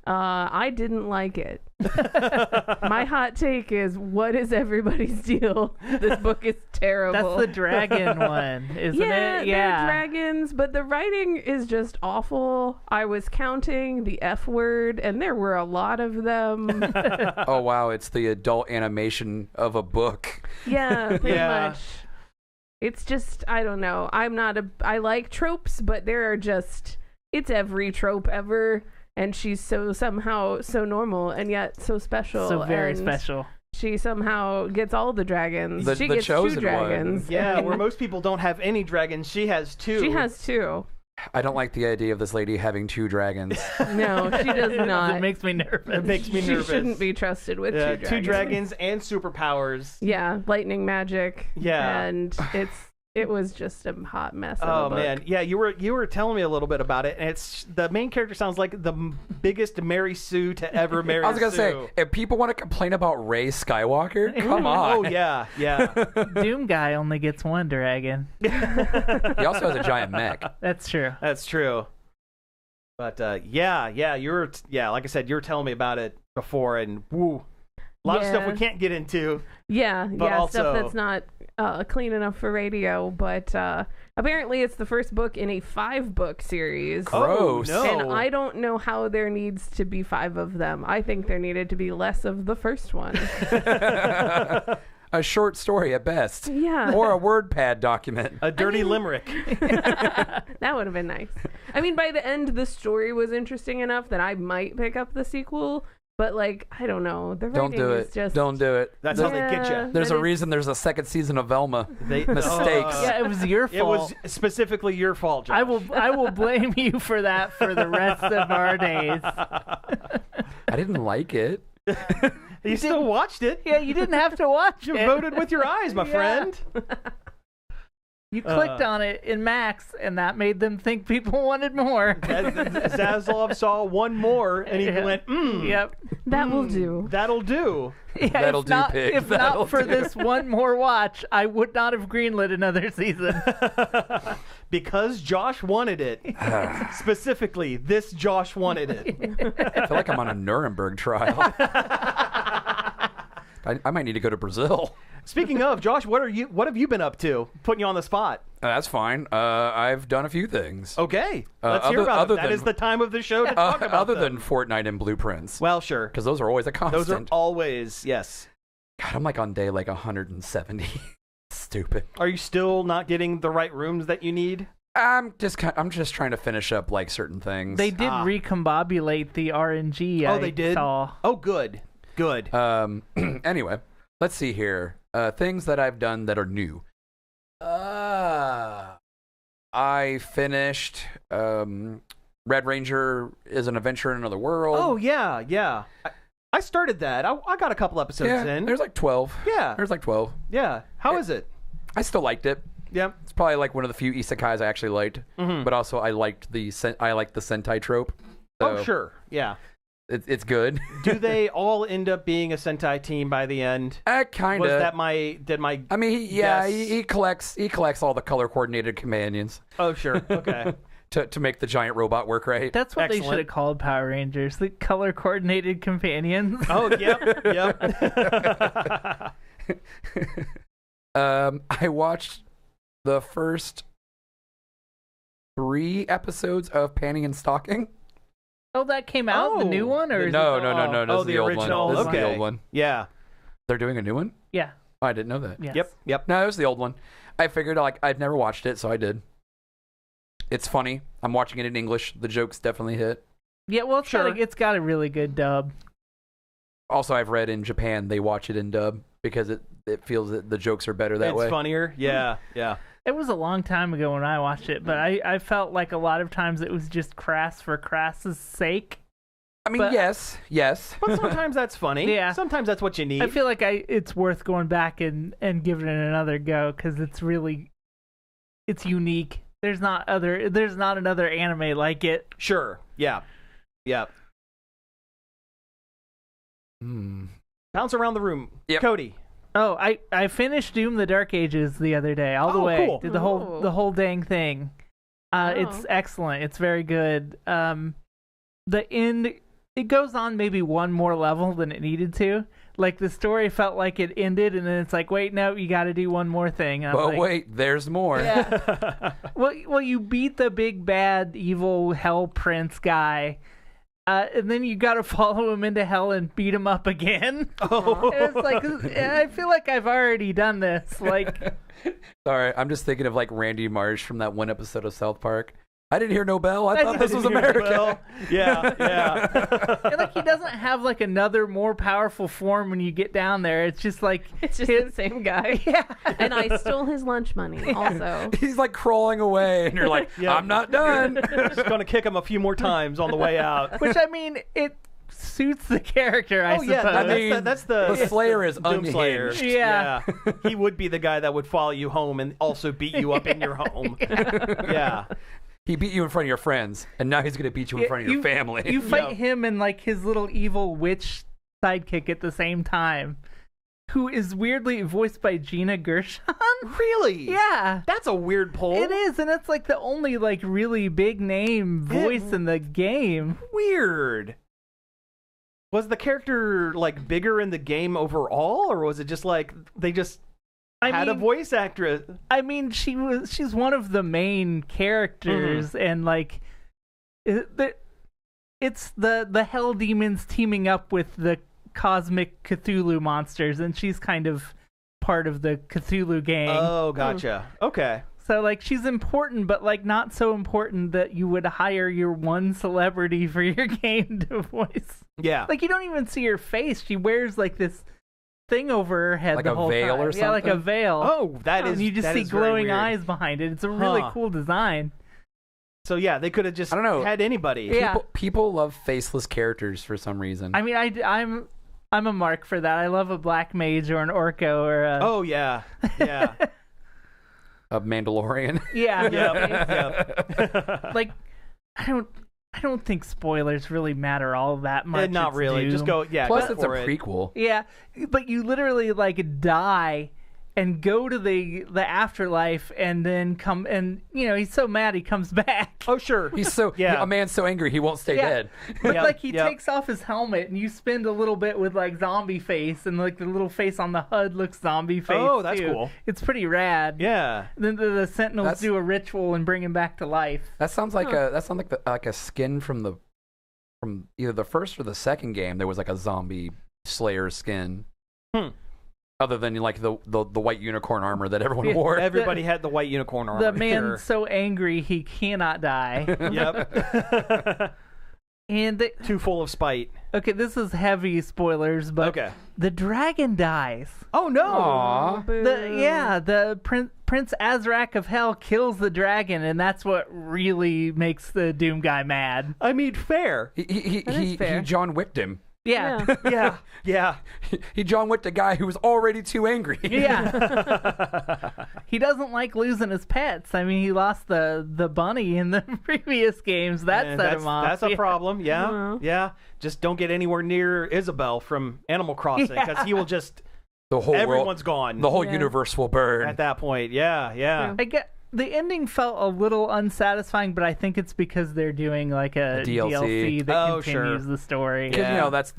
I didn't like it. My hot take is, what is everybody's deal? This book is terrible. That's the dragon one, isn't it? Yeah, they're dragons, but the writing is just awful. I was counting the F word, and there were a lot of them. Oh, wow. It's the adult animation of a book. Yeah, pretty much. It's just, I don't know. I like tropes, but it's every trope ever. And she's somehow so normal and yet so special. So very special. She somehow gets all the dragons. She the gets chosen 2 dragons. One. Yeah, where most people don't have any dragons, she has 2. She has 2. I don't like the idea of this lady having 2 dragons. No, she does not. It makes me nervous. She shouldn't be trusted with 2 dragons. 2 dragons and superpowers. Yeah, lightning magic. Yeah. And it was just a hot mess. Oh of a book. man, yeah, you were telling me a little bit about it, and it's the main character sounds like the biggest Mary Sue to ever marry. I was gonna say, if people want to complain about Rey Skywalker, come on. Oh yeah. Doom guy only gets 1 dragon. He also has a giant mech. That's true. But like I said, you were telling me about it before, and woo, a lot of stuff we can't get into. Stuff that's not clean enough for radio, but apparently it's the first book in a 5-book series. Gross. Oh, no. And I don't know how there needs to be 5 of them. I think there needed to be less of the first one. A short story at best. Yeah. Or a WordPad document. A dirty limerick. That would have been nice. I mean, by the end, the story was interesting enough that I might pick up the sequel. But, I don't know. The writing is just... Don't do it. That's how they get you. There's a reason there's a 2nd season of Velma. Mistakes. Yeah, it was your fault. It was specifically your fault, Josh. I will blame you for that for the rest of our days. I didn't like it. You still watched it. Yeah, you didn't have to watch it. You voted with your eyes, my friend. You clicked on it in Max, and that made them think people wanted more. Zaslav saw 1 more, and he went, Yep. That will do. That'll do. Yeah, that'll do, pig. If not for this 1 more watch, I would not have greenlit another season. Because Josh wanted it. Specifically, this Josh wanted it. I feel like I'm on a Nuremberg trial. I might need to go to Brazil. Speaking of, Josh, what have you been up to? Putting you on the spot. That's fine. I've done a few things. Okay, let's hear about them. That is the time of the show to talk about other them. than Fortnite and Blueprints. Well, sure, because those are always a constant. Those are always, yes. God, I'm like on day 170. Stupid. Are you still not getting the right rooms that you need? I'm just trying to finish up certain things. They did recombobulate the RNG. Oh, they did. Saw. Oh, good. Anyway, let's see here. Things that I've done that are new. I finished Red Ranger is an Adventure in Another World. Oh yeah. I started that. I got a couple episodes in. There's 12. Yeah. There's 12. Yeah. How is it? I still liked it. Yeah. It's probably one of the few isekais I actually liked. Mm-hmm. But also I liked the Sentai trope. So oh sure. Yeah. It's good. Do they all end up being a Sentai team by the end? Kind of. Was that I mean, he collects all the color coordinated companions. Oh sure. Okay. to make the giant robot work right. That's what they should have called Power Rangers, the color coordinated companions. Oh, yep. I watched the first 3 episodes of Panty and Stocking. Oh, that came out? The new one? Or No. This is the original. This is the old one. Yeah. They're doing a new one? Yeah. Oh, I didn't know that. Yes. Yep. No, it was the old one. I figured I'd never watched it, so I did. It's funny. I'm watching it in English. The jokes definitely hit. Yeah, well, it's got a really good dub. Also, I've read in Japan they watch it in dub because it feels that the jokes are better that way. It's funnier. Yeah. It was a long time ago when I watched it, but I felt like a lot of times it was just crass for crass's sake. I mean, yes. But sometimes that's funny. Yeah. Sometimes that's what you need. I feel like it's worth going back and giving it another go because it's unique. There's not another anime like it. Sure. Yeah. Bounce around the room. Yep. Cody. Oh, I finished Doom: The Dark Ages the other day, all the way. Cool. Did the whole dang thing. It's excellent. It's very good. The end, it goes on maybe one more level than it needed to. Like the story felt like it ended, and then it's like, wait, no, you got to do one more thing. But wait, there's more. Yeah. well, you beat the big bad evil hell prince guy. And then you got to follow him into hell and beat him up again. Oh. It's like, I feel like I've already done this. Like, sorry, I'm just thinking of Randy Marsh from that one episode of South Park. I didn't hear no bell. I thought this was America. Yeah. And he doesn't have another more powerful form when you get down there. It's just the same guy. Yeah. And I stole his lunch money also. He's crawling away, and you're like, I'm not done. Just gonna kick him a few more times on the way out. Which, I mean, it suits the character, I suppose. Yeah, that's the Slayer is unhinged. Slayer. Yeah. He would be the guy that would follow you home and also beat you up in your home. Yeah. He beat you in front of your friends, and now he's going to beat you in front of your family. You fight him and his little evil witch sidekick at the same time, who is weirdly voiced by Gina Gershon. Really? Yeah. That's a weird pull. It is, and it's the only really big name voice in the game. Weird. Was the character bigger in the game overall, or was it just they just had a voice actress? I mean, she's one of the main characters, and it's the hell demons teaming up with the cosmic Cthulhu monsters, and she's kind of part of the Cthulhu gang. Oh, gotcha. Okay. So she's important, but not so important that you would hire your one celebrity for your game to voice. Yeah. You don't even see her face. She wears this thing over her head the whole veil time. or something? Yeah, like a veil. Oh, that is. And you just see glowing eyes behind it. It's a really cool design. So yeah, they could have just had anybody. Yeah. People love faceless characters for some reason. I mean, I'm a mark for that. I love a black mage or an orco or a. Oh yeah. A Mandalorian. Yeah. Yep. I don't think spoilers really matter all that much. Not really. Doom. Just go. Yeah. Plus, go it's a for it. prequel. Yeah, but you literally die, and go to the afterlife and then come and he's so mad he comes back. Oh sure. He's so a man's so angry he won't stay dead. But like he takes off his helmet and you spend a little bit with like zombie face and like the little face on the HUD looks zombie face. Oh, that's too. cool. It's pretty rad. Yeah. Then the Sentinels do a ritual and bring him back to life. That sounds like a skin from either the first or the second game. There was like a zombie Slayer skin. Other than like the white unicorn armor that everyone wore. Everybody had the white unicorn armor. The man's so angry he cannot die. Yep. And too full of spite. Okay, this is heavy spoilers, but the dragon dies. Oh no! Aww. The Prince Azrak of Hell kills the dragon, and that's what really makes the Doom guy mad. I mean, fair. He John Wicked him. Yeah. Yeah. He John Wicked a guy who was already too angry. Yeah. He doesn't like losing his pets. I mean, he lost the bunny in the previous games. That set him off. That's a problem. Yeah. Yeah. Just don't get anywhere near Isabel from Animal Crossing because he will just. Everyone's gone. The whole universe will burn at that point. Yeah. I get. The ending felt a little unsatisfying, but I think it's because they're doing like a DLC that continues the story. Yeah. That's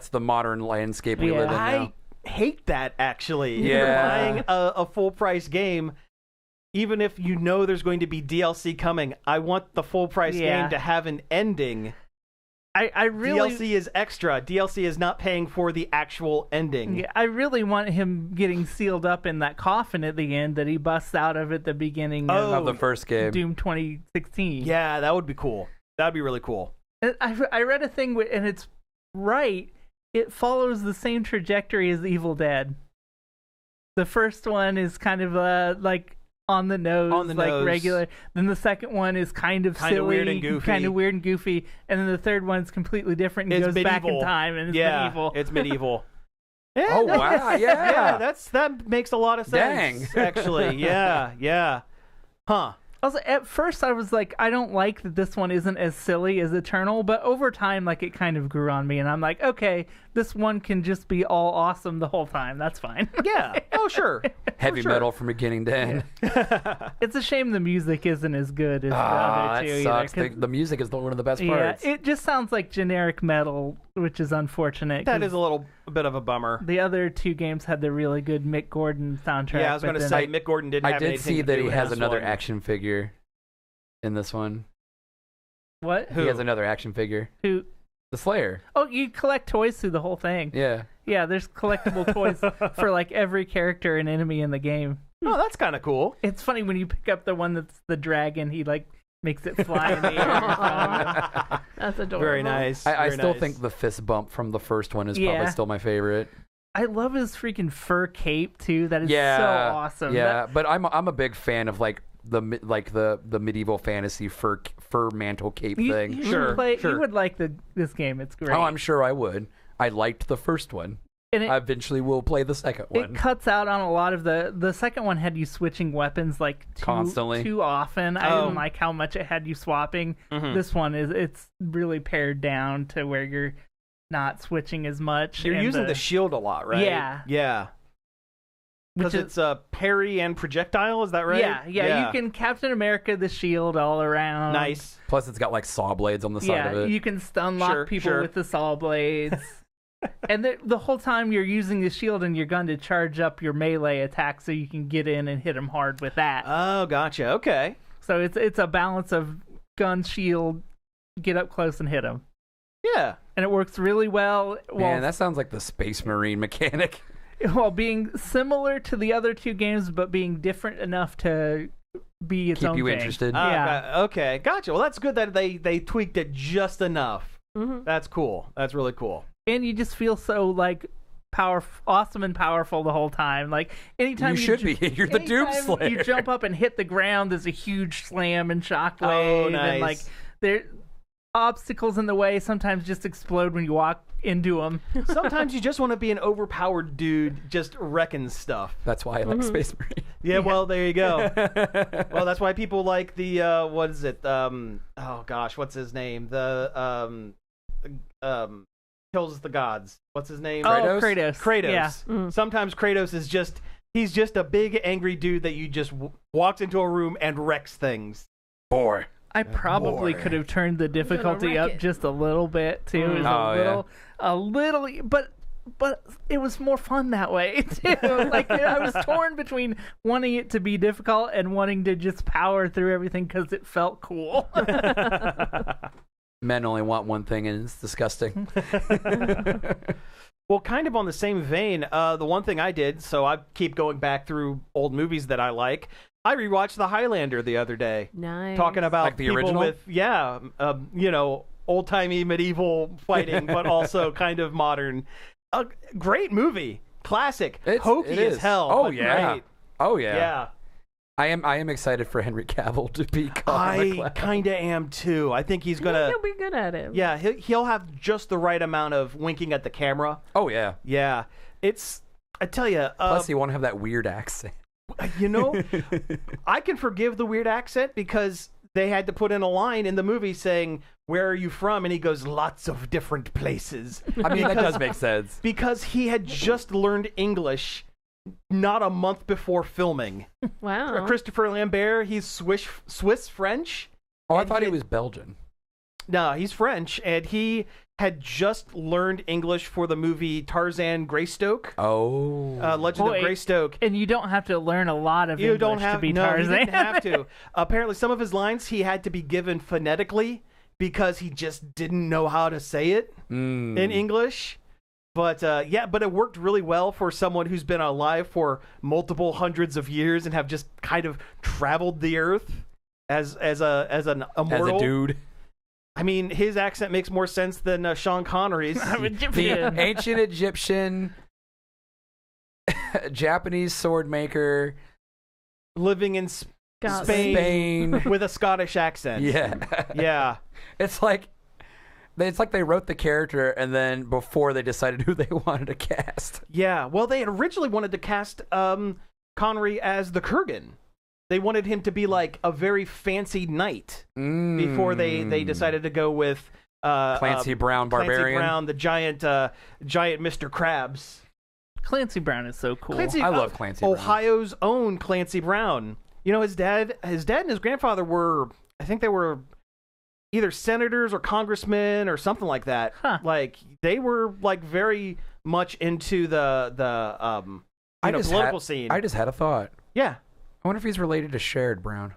the modern landscape we live in now. I hate that actually. Yeah. You're buying a full price game, even if you know there's going to be DLC coming. I want the full price game to have an ending. I really DLC is extra. DLC is not paying for the actual ending. Yeah, I really want him getting sealed up in that coffin at the end that he busts out of at the beginning of the first game, Doom 2016. Yeah, that would be cool. That would be really cool. I read a thing and it's right. It follows the same trajectory as Evil Dead. The first one is kind of like on the nose, regular. Then the second one is kind of silly, weird and goofy. And then the third one's completely different and goes back in time and it's medieval. It's medieval. Oh wow! Yeah, that makes a lot of sense. Dang. Actually, yeah. Huh. Also, at first I was like, I don't like that this one isn't as silly as Eternal, but over time, like, it kind of grew on me, and I'm like, okay, this one can just be all awesome the whole time. That's fine. Yeah. Oh, sure. Heavy metal from beginning to end. It's a shame the music isn't as good as the other two. That sucks. The music is one of the best parts. Yeah, it just sounds like generic metal, which is unfortunate. That is a bit of a bummer. The other two games had the really good Mick Gordon soundtrack. Yeah, I was going to say, Mick Gordon didn't have anything to do with I did see that he has another one. action figure in this one. What? He has another action figure. Who? The Slayer. Oh, you collect toys through the whole thing. Yeah. Yeah, there's collectible toys for like every character and enemy in the game. Oh, that's kind of cool. It's funny when you pick up the one that's the dragon, he like makes it fly in the air. That's adorable. Very nice. I still think the fist bump from the first one is probably still my favorite. I love his freaking fur cape too. That is so awesome. Yeah, but I'm a big fan of like the medieval fantasy fur mantle cape thing. You would like this game. It's great. Oh, I'm sure I would. I liked the first one. And I eventually will play the second one. It cuts out on a lot of the second one had you switching weapons like constantly too often. I didn't like how much it had you swapping. Mm-hmm. This one it's really pared down to where you're not switching as much. You're using the shield a lot, right? Yeah. Because it's parry and projectile, is that right? Yeah. You can Captain America the shield all around. Nice. Plus, it's got like saw blades on the side of it. You can stun lock people with the saw blades. And the whole time you're using the shield and your gun to charge up your melee attack so you can get in and hit them hard with that. Oh, gotcha. Okay. So it's a balance of gun, shield, get up close and hit them. Yeah. And it works really well. Man, that sounds like the Space Marine mechanic. While being similar to the other two games, but being different enough to be its own thing. Keep you interested. Okay, gotcha. Well, that's good that they tweaked it just enough. Mm-hmm. That's cool. That's really cool. And you just feel so like awesome and powerful the whole time. Like anytime you should be. You're the Doom Slayer. You jump up and hit the ground, there's a huge slam and shockwave. Oh, nice. And like there obstacles in the way sometimes just explode when you walk into them. Sometimes you just want to be an overpowered dude just wrecking stuff. That's why I like Space Marine. Yeah, well, there you go. Well, that's why people like the what is it? Oh gosh, what's his name? The kills the gods. What's his name? Kratos. Kratos. Yeah. Sometimes Kratos is just He's just a big angry dude that you just walks into a room and wrecks things. Boy. I probably could have turned the difficulty up just a little bit too. It was a little, but it was more fun that way too. Like I was torn between wanting it to be difficult and wanting to just power through everything because it felt cool. Men only want one thing, and it's disgusting. Well, kind of on the same vein, the one thing I did, so I keep going back through old movies that I like. I rewatched The Highlander the other day. Nice. Talking about like the people original? with, old-timey medieval fighting, but also kind of modern. A great movie. Classic. Hokey as hell. Oh, but yeah. Great. Oh, yeah. Yeah. I am excited for Henry Cavill to be Colin I McLeod. kind of am, too. I think he's going to... He'll be good at it. Yeah, he'll have just the right amount of winking at the camera. Oh, yeah. Yeah. I tell you... Plus, he won't have that weird accent. I can forgive the weird accent because they had to put in a line in the movie saying, "Where are you from?" And he goes, "Lots of different places." I mean, that does make sense. Because he had just learned English not a month before filming. Wow. Christopher Lambert, he's Swiss French. Oh, I thought he was Belgian. No, he's French, and he had just learned English for the movie Tarzan Greystoke. Oh. Legend of Greystoke. And you don't have to learn a lot of English to be Tarzan. No, he didn't have to. Apparently, some of his lines he had to be given phonetically because he just didn't know how to say it in English. But but it worked really well for someone who's been alive for multiple hundreds of years and have just kind of traveled the earth as an immortal. As a dude. I mean, his accent makes more sense than Sean Connery's. The ancient Egyptian, Japanese sword maker, living in Spain with a Scottish accent. Yeah, yeah. It's like they wrote the character and then before they decided who they wanted to cast. Yeah, well, they had originally wanted to cast Connery as the Kurgan. They wanted him to be like a very fancy knight before they decided to go with Clancy Brown, Barbarian. Clancy Brown, the giant Mr. Krabs. Clancy Brown is so cool. I love Clancy Brown. Ohio's own Clancy Brown. You know, his dad and his grandfather were, I think they were either senators or congressmen or something like that. Huh. Like they were like very much into the political scene. I just had a thought. Yeah. I wonder if he's related to Sherrod Brown.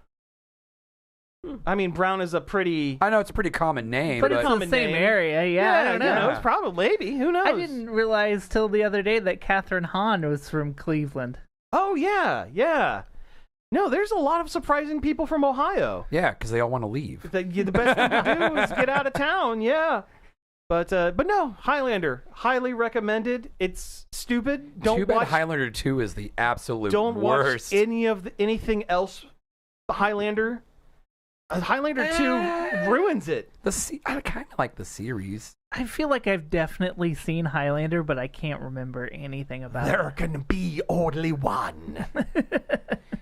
I mean, Brown is a pretty... I know it's a pretty common name. But it's the same area. Yeah, I don't know. Yeah, it's probably, maybe. Who knows? I didn't realize till the other day that Catherine Hahn was from Cleveland. Oh, yeah, yeah. No, there's a lot of surprising people from Ohio. Yeah, because they all want to leave. The best thing to do is get out of town, yeah. But no, Highlander, highly recommended. It's stupid. Too bad Highlander 2 is the absolute worst. Watch anything else. Highlander. Highlander 2 ruins it. I kind of like the series. I feel like I've definitely seen Highlander, but I can't remember anything about it. There can be only one.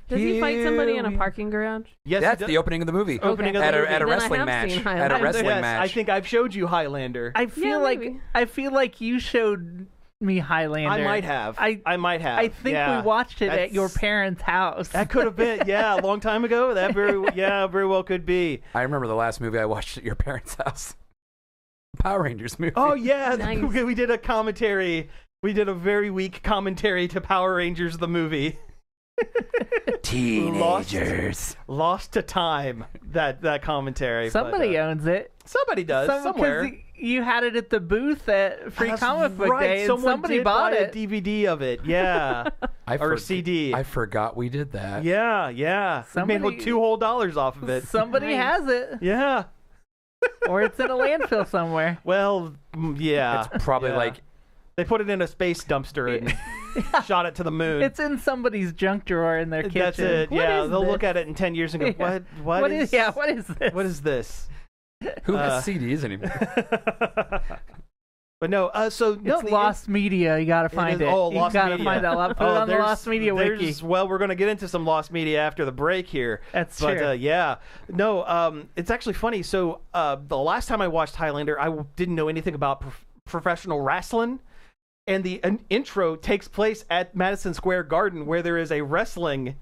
Does he fight somebody in a parking garage? Yes, that's the opening of the movie. Opening of the movie. At a wrestling match. At a wrestling match. I think I've showed you Highlander. I feel like you showed me Highlander. I might have. I might have. I think we watched it at your parents' house. That could have been, a long time ago. That very well could be. I remember the last movie I watched at your parents' house. Power Rangers movie. Oh yeah, Nice. We did a commentary. We did a very weak commentary to Power Rangers the movie. Teenagers lost to time. That commentary. Somebody owns it. Somebody does somewhere. You had it at the booth at Free Comic Book Day, and somebody did bought buy it. A DVD of it. Yeah, or a CD. I forgot we did that. Yeah. Somebody, we made $2 whole off of it. Somebody has it. Yeah. Or it's in a landfill somewhere. Well, yeah. It's probably like they put it in a space dumpster and shot it to the moon. It's in somebody's junk drawer in their kitchen. That's it. What yeah, is they'll this? look at it in 10 years and go, What is this? What is this? Who has CDs anymore? But no, it's lost media. You gotta find it. Oh, you lost gotta media. find out. Put it on the Lost Media Wiki. Well, we're gonna get into some lost media after the break here. That's true. Yeah, no, it's actually funny. So the last time I watched Highlander, I didn't know anything about professional wrestling, and the intro takes place at Madison Square Garden, where there is a wrestling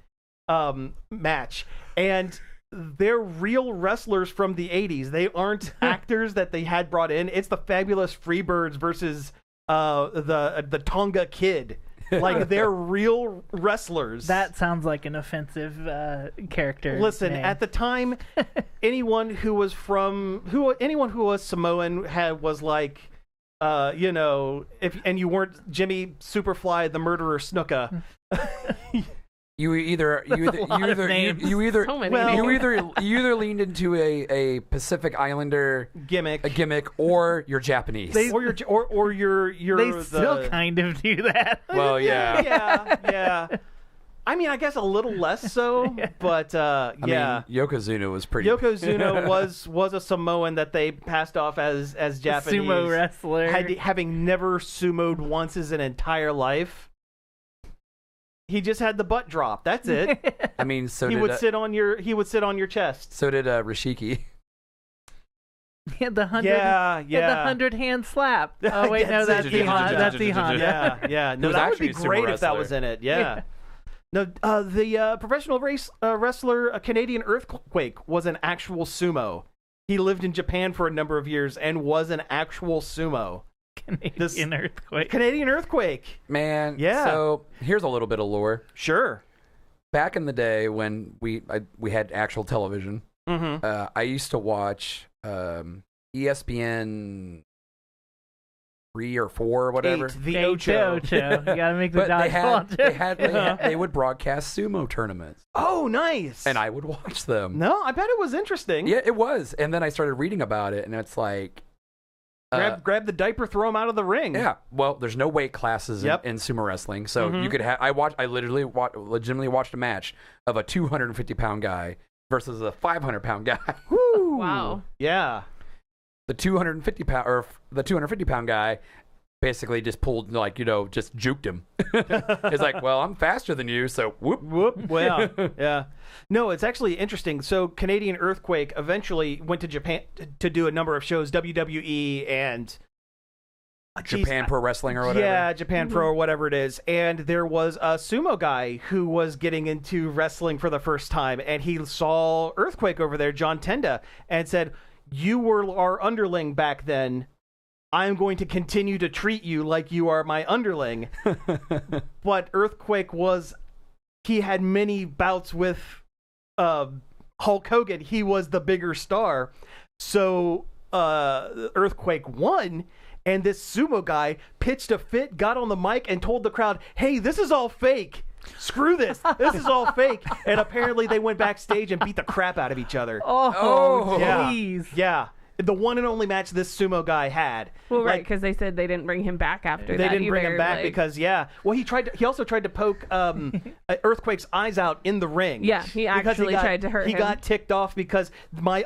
match, and they're real wrestlers from the 80s. They aren't actors that they had brought in. It's the Fabulous Freebirds versus the Tonga Kid. Like, they're real wrestlers. That sounds like an offensive character. Listen, name. at the time, anyone who was Samoan was like, and you weren't Jimmy Superfly the Murderer Snuka. You either leaned into a Pacific Islander gimmick, or you're Japanese. You're they still kind of do that. Well, yeah. yeah. I mean, I guess a little less so, but I mean, Yokozuna was pretty. Yokozuna was a Samoan that they passed off as Japanese sumo wrestler, having never sumoed once his entire life. He just had the butt drop. That's it. I mean, he would sit on your chest. So did Rishiki. Yeah, the 100 hand slap. Oh wait, no, that's Ihan. That's Ihan. Yeah. No, that would be great if that was in it. Yeah. No, the professional wrestler, Canadian Earthquake, was an actual sumo. He lived in Japan for a number of years and was an actual sumo. Canadian Earthquake. Man, yeah. So here's a little bit of lore. Sure. Back in the day when we had actual television, I used to watch ESPN 3 or 4 or whatever. The Ocho. You gotta make the dodgeball. They would broadcast sumo tournaments. Oh, nice. And I would watch them. No, I bet it was interesting. Yeah, it was. And then I started reading about it, and it's like, grab the diaper, throw him out of the ring. Yeah. Well, there's no weight classes in sumo wrestling, so you could have. I legitimately watched a match of a 250-pound guy versus a 500-pound guy. Woo! Wow. Yeah. The 250-pound guy basically just pulled, just juked him. It's like, well, I'm faster than you, so whoop. Well, yeah. No, it's actually interesting. So Canadian Earthquake eventually went to Japan to do a number of shows, WWE and Japan Pro Wrestling or whatever. Yeah, Japan Pro or whatever it is. And there was a sumo guy who was getting into wrestling for the first time, and he saw Earthquake over there, John Tenda, and said, "You were our underling back then. I'm going to continue to treat you like you are my underling." But Earthquake he had many bouts with Hulk Hogan. He was the bigger star. So Earthquake won, and this sumo guy pitched a fit, got on the mic, and told the crowd, "Hey, this is all fake. Screw this. This is all fake." And apparently they went backstage and beat the crap out of each other. Oh, jeez. Yeah. The one and only match this sumo guy had. Well, right, because they said they didn't bring him back after that. They didn't bring him back because, well, he also tried to poke Earthquake's eyes out in the ring. Yeah, he actually tried to hurt him. He got ticked off because my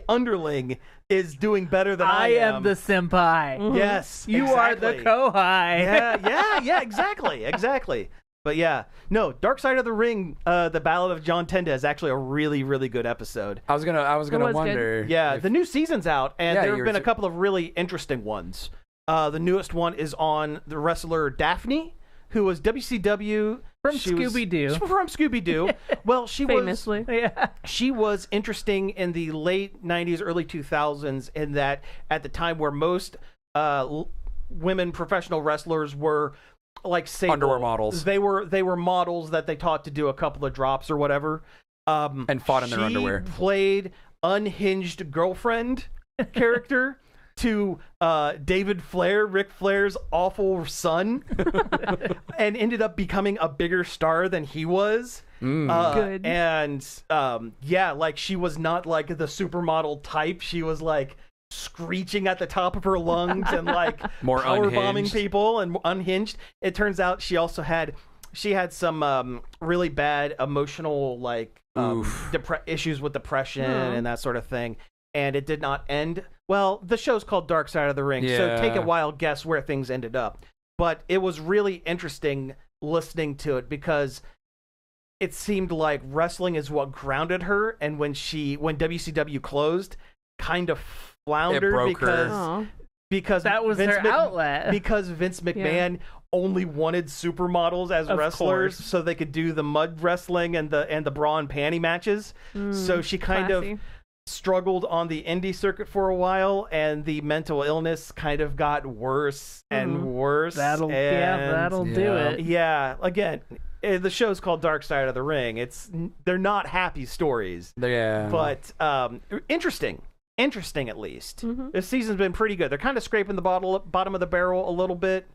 underling is doing better than I am. I am the senpai. Mm-hmm. Yes, you are the kohai. Yeah, exactly. But yeah, no, Dark Side of the Ring, the Ballad of John Tenda is actually a really, really good episode. I was gonna wonder. Good. Yeah, the new season's out, and there have been a couple of really interesting ones. The newest one is on the wrestler Daphne, who was WCW from Scooby-Doo. From Scooby-Doo. Well, famously. She was interesting in the late 90s, early 2000s, in that at the time where most women professional wrestlers were like underwear models. They were models that they taught to do a couple of drops or whatever. And fought in their underwear. She played unhinged girlfriend character to David Flair, Ric Flair's awful son, and ended up becoming a bigger star than he was. Good. And like she was not like the supermodel type. She was like screeching at the top of her lungs and like more power bombing people and unhinged. It turns out she also had some really bad emotional issues with depression and that sort of thing, and it did not end well. The show's called Dark Side of the Ring, so take a wild guess where things ended up. But it was really interesting listening to it because it seemed like wrestling is what grounded her, and when WCW closed, kind of floundered because because that was their outlet. Because Vince McMahon only wanted supermodels as Of wrestlers, course. so they could do the mud wrestling and the bra and panty matches. So she kind classy. of struggled on the indie circuit for a while, and the mental illness kind of got worse and worse. That'll do it. Yeah, again, the show's called Dark Side of the Ring. They're not happy stories. Yeah. But interesting at least. This season's been pretty good. They're kind of scraping the bottom of the barrel a little bit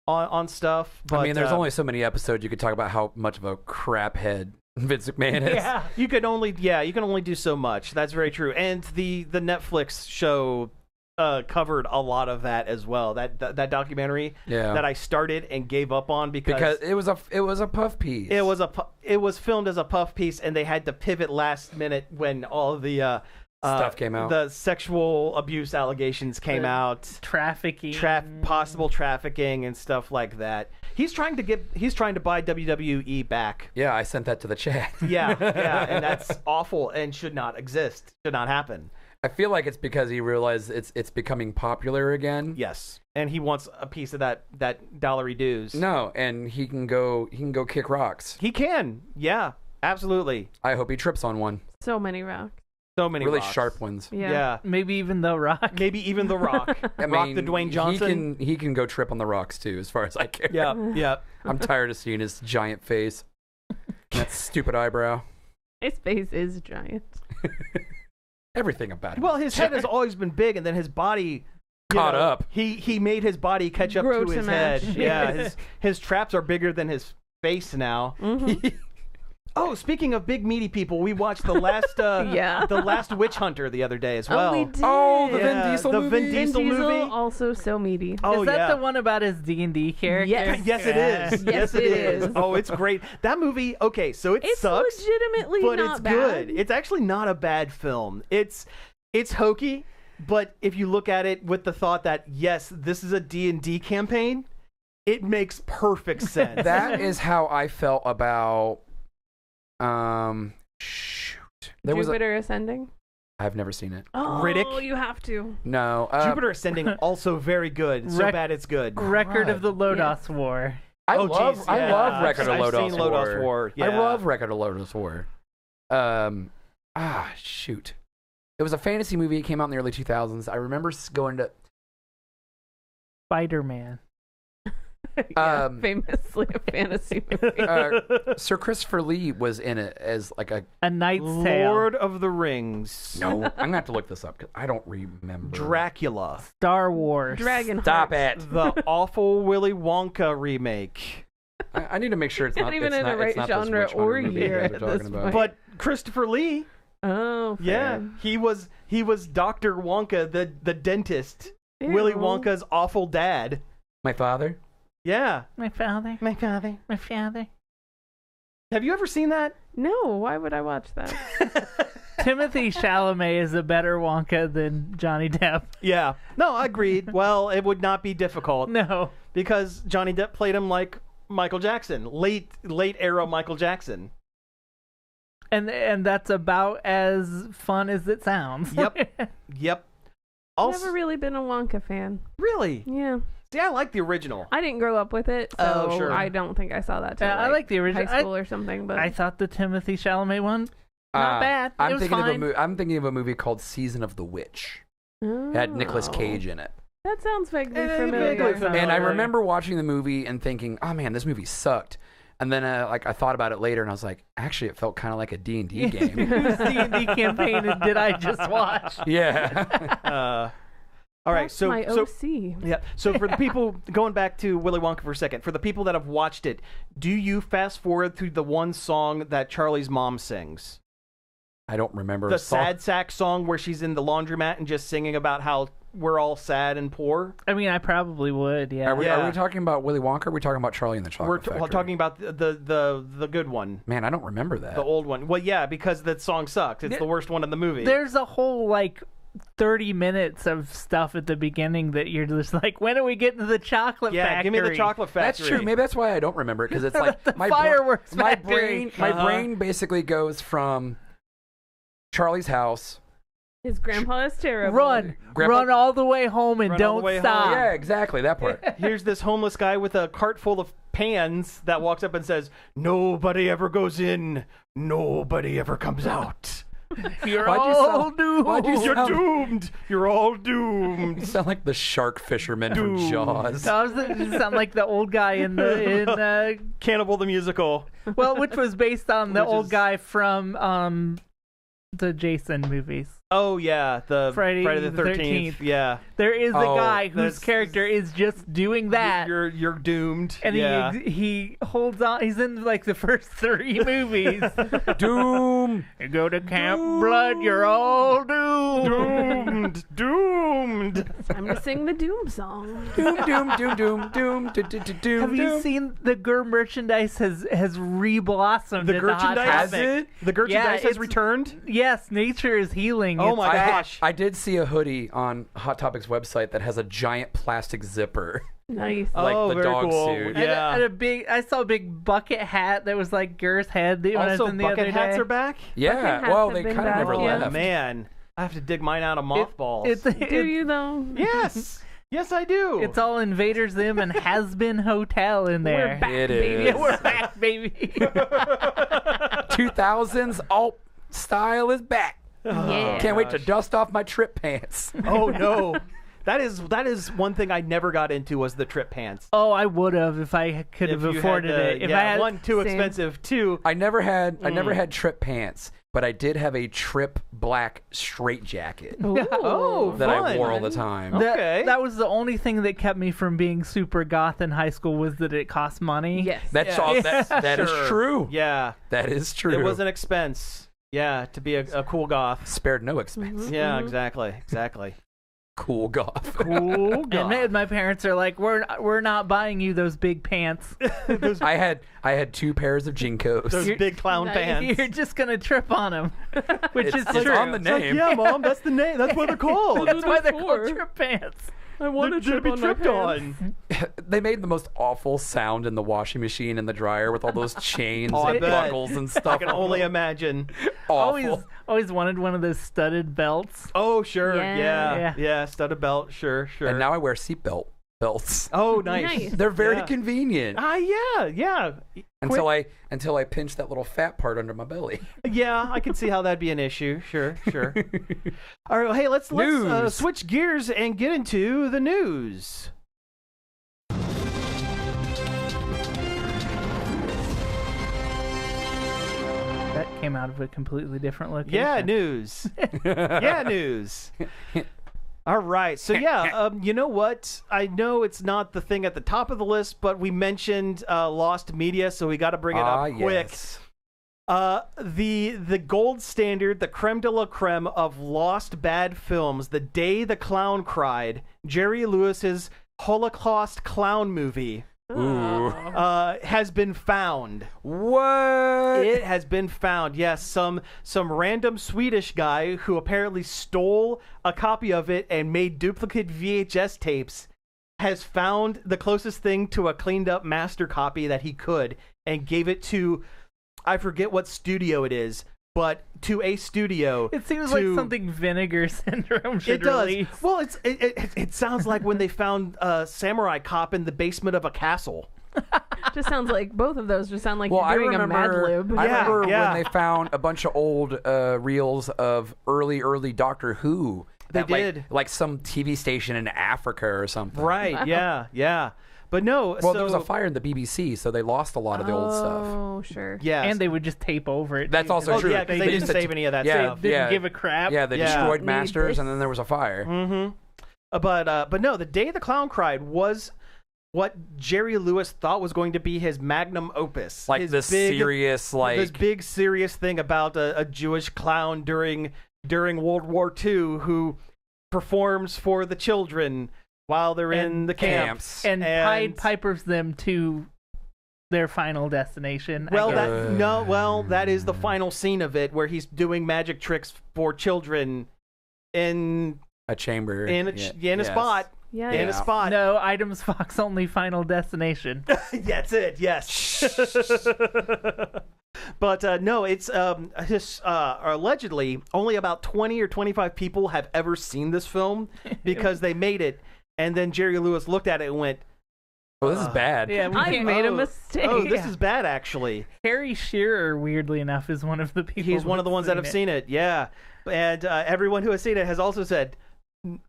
on stuff. But, I mean, there's only so many episodes you could talk about how much of a crap head Vince McMahon is. Yeah, you can only do so much. That's very true. And the Netflix show covered a lot of that as well. That documentary that I started and gave up on because it was a puff piece. It was filmed as a puff piece, and they had to pivot last minute when all of the stuff came out. The sexual abuse allegations came out. Trafficking. Possible trafficking and stuff like that. He's trying to buy WWE back. Yeah, I sent that to the chat. yeah, and that's awful and should not exist. Should not happen. I feel like it's because he realized it's becoming popular again. Yes, and he wants a piece of that dollary dues. No, and he can go kick rocks. He can. Yeah, absolutely. I hope he trips on one. So many rocks. So many really rocks. Sharp ones. Yeah. Maybe even the Rock. I mean, Rock the Dwayne Johnson. He can go trip on the rocks too, as far as I care. Yeah. I'm tired of seeing his giant face. That stupid eyebrow. His face is giant. Everything about it. Well, his head has always been big, and then his body caught up. He made his body catch up Grow to to his match. head. Yeah, his traps are bigger than his face now. Oh, speaking of big meaty people, we watched the last the last Witch Hunter the other day as well. Oh, we did. Oh, the Vin Diesel movie. Vin Diesel movie. Also so meaty. Oh, is that the one about his D&D character? Yes, it is. Yes, it is. Oh, it's great. That movie. Okay, so it sucks, legitimately but not it's bad. good. It's actually not a bad film. It's hokey, but if you look at it with the thought that yes, this is a D&D campaign, it makes perfect sense. That is how I felt about. Jupiter Ascending. I've never seen it. Oh, Riddick? you have to. No. Jupiter Ascending also very good. So bad it's good. Record of the Lodos War. I love Record of I've Lodos seen Lodos War. Yeah. I love Record of Lodos War. Shoot. It was a fantasy movie. It came out in the early 2000s. I remember going to Spider-Man. Famously a fantasy movie. Sir Christopher Lee was in it as like a Knight's Tale. Lord of the Rings. No, I'm gonna have to look this up because I don't remember. Dracula. Star Wars. Dragon. Stop it. The awful Willy Wonka remake. I need to make sure it's Not not even it's in not, the right it's not this genre Witch Hunter or movie year you guys at are this talking about. point. But Christopher Lee. Oh, yeah, he was Dr. Wonka, the dentist. Ew. Willy Wonka's awful dad. My father. Yeah. My father. My father. My father. Have you ever seen that? No, why would I watch that? Timothy Chalamet is a better Wonka than Johnny Depp. Yeah. No, agreed. Well, it would not be difficult. No. Because Johnny Depp played him like Michael Jackson. Late era Michael Jackson. And that's about as fun as it sounds. Yep. I've never really been a Wonka fan. Really? Yeah. See, I like the original. I didn't grow up with it, so Oh, sure. I don't think I saw that till I like the original. high school or something. But I thought the Timothy Chalamet one, not bad. It was fine. I'm thinking of a movie called Season of the Witch. It had Nicolas Cage in it. That sounds vaguely familiar. And I remember watching the movie and thinking, "Oh man, this movie sucked." And then I thought about it later, and I was like, "Actually, it felt kind of like a D&D game." Whose D&D campaign did I just watch? Yeah. All right, That's my OC. Yeah. So for the people going back to Willy Wonka for a second, for the people that have watched it, do you fast forward through the one song that Charlie's mom sings? I don't remember the sad sack song where she's in the laundromat and just singing about how we're all sad and poor. I mean, I probably would. Yeah. Are we talking about Willy Wonka? Or are we talking about Charlie and the Chocolate Factory? We're talking about the good one. Man, I don't remember that. The old one. Well, yeah, because that song sucks. It's the worst one in the movie. There's a whole 30 minutes of stuff at the beginning that you're just like, when are we getting to the chocolate factory? Yeah, give me the chocolate factory. That's true. Maybe that's why I don't remember it, because it's like the fireworks factory. My brain basically goes from Charlie's house His grandpa is terrible. Run all the way home and Run all the don't way stop. home. Yeah, exactly, that part. Here's this homeless guy with a cart full of pans that walks up and says, "Nobody ever goes in. Nobody ever comes out. You're all doomed. You're doomed. You're all doomed." You sound like the shark fisherman from Jaws. You sound like the old guy in Cannibal the Musical. Well, which was based on the old guy from the Jason movies. Oh yeah, the Friday the 13th. Yeah, there is a guy whose character is just doing that. You're doomed. And he holds on. He's in like the first 3 movies. Doom. You go to Camp Blood, you're all doomed. Doomed. Time to sing the Doom song. Doom, doom, doom, doom, doom, doom. Have you seen the Gur merchandise has re-blossomed? The Gur The merchandise has returned. Yes, nature is healing. Oh my gosh! I did see a hoodie on Hot Topics website that has a giant plastic zipper. Nice. Like the very dog cool. suit. Yeah. And I saw a big bucket hat that was like Gur's head. When I was Also, in the bucket other hats day. are back. Yeah, well, they kind of never Oh left. man, I have to dig mine out of mothballs. Do you though? Yes. Yes, I do. It's all Invaders Zim and Has Been Hotel in there. We're back, It baby. is. Yeah, we're back, baby. 2000s alt style is back. Yeah. Can't wait to dust off my trip pants. Oh no. That is one thing I never got into was the trip pants. Oh, I would have if I could have If you afforded had, it. If yeah, I had one, too expensive. Two, I never had trip pants, but I did have a trip black straight jacket oh, that I fun. wore all the time. Okay. That was the only thing that kept me from being super goth in high school was that it cost money. Yes. That's Yeah. all. That is Sure. true. Yeah, That is true. it was an expense. Yeah, to be a cool goth. Spared no expense. Yeah, exactly. Cool goth. Cool goth. And my parents are like, we're not buying you those big pants. I had 2 pairs of Jinkos. Those big clown pants. You're just gonna trip on them, which is It's true. on the name. Yeah, Mom, that's the name. That's what they're called. That's why they're called trip pants. I want to They're trip to be on my tripped pants. on. They made the most awful sound in the washing machine and the dryer with all those chains Oh, I and bet. buckles and stuff. I can only imagine. Awful. Always wanted one of those studded belts. Oh, sure. Yeah. Yeah. Studded belt. Sure. And now I wear seatbelt belts. Oh, nice. They're very Yeah. convenient. Yeah. Until I pinch that little fat part under my belly. Yeah, I can see how that'd be an issue. Sure. All right, well, hey, let's News. switch gears and get into the news. That came out of a completely different location. Yeah, news. Yeah, news. All right. So, yeah, you know what? I know it's not the thing at the top of the list, but we mentioned Lost Media, so we got to bring it up quick. Yes. The gold standard, the creme de la creme of lost bad films, The Day the Clown Cried, Jerry Lewis's Holocaust clown movie, Ooh. has been found. What? It has been found. Yes, some random Swedish guy who apparently stole a copy of it and made duplicate VHS tapes has found the closest thing to a cleaned up master copy that he could and gave it to, I forget what studio it is, but to a studio. It seems like something Vinegar Syndrome should release. Well, it sounds like when they found a Samurai Cop in the basement of a castle. Just sounds like both of those just sound like Well, you're I doing a Mad remember, Lib. I remember Yeah. when they found a bunch of old reels of early Doctor Who. They at, did. like some TV station in Africa or something. Right, yeah. But no, Well, there was a fire in the BBC, so they lost a lot of the old stuff. Oh, sure. Yeah. And they would just tape over it. That's too, also 'cause true. Yeah, because they used didn't to save any of that yeah, stuff. They didn't yeah. give a crap. Yeah, they Yeah. destroyed Need Masters, this. and then there was a fire. Mm-hmm. But no, The Day the Clown Cried was what Jerry Lewis thought was going to be his magnum opus. Like his this serious, like this big serious thing about a Jewish clown during World War II who performs for the children while they're in the camps. And Pied Pipers them to their final destination. Well, I guess. that is the final scene of it, where he's doing magic tricks for children in a chamber, in a spot. Yeah. In a spot. No, Items Fox only Final Destination. That's it. Yes. But no, it's allegedly only about 20 or 25 people have ever seen this film because they made it, and then Jerry Lewis looked at it and went, "Oh, this is bad." Yeah, I made a mistake. Oh, this is bad, actually. Harry Shearer, weirdly enough, is one of the people. He's one of the ones that have seen it. Yeah, and everyone who has seen it has also said,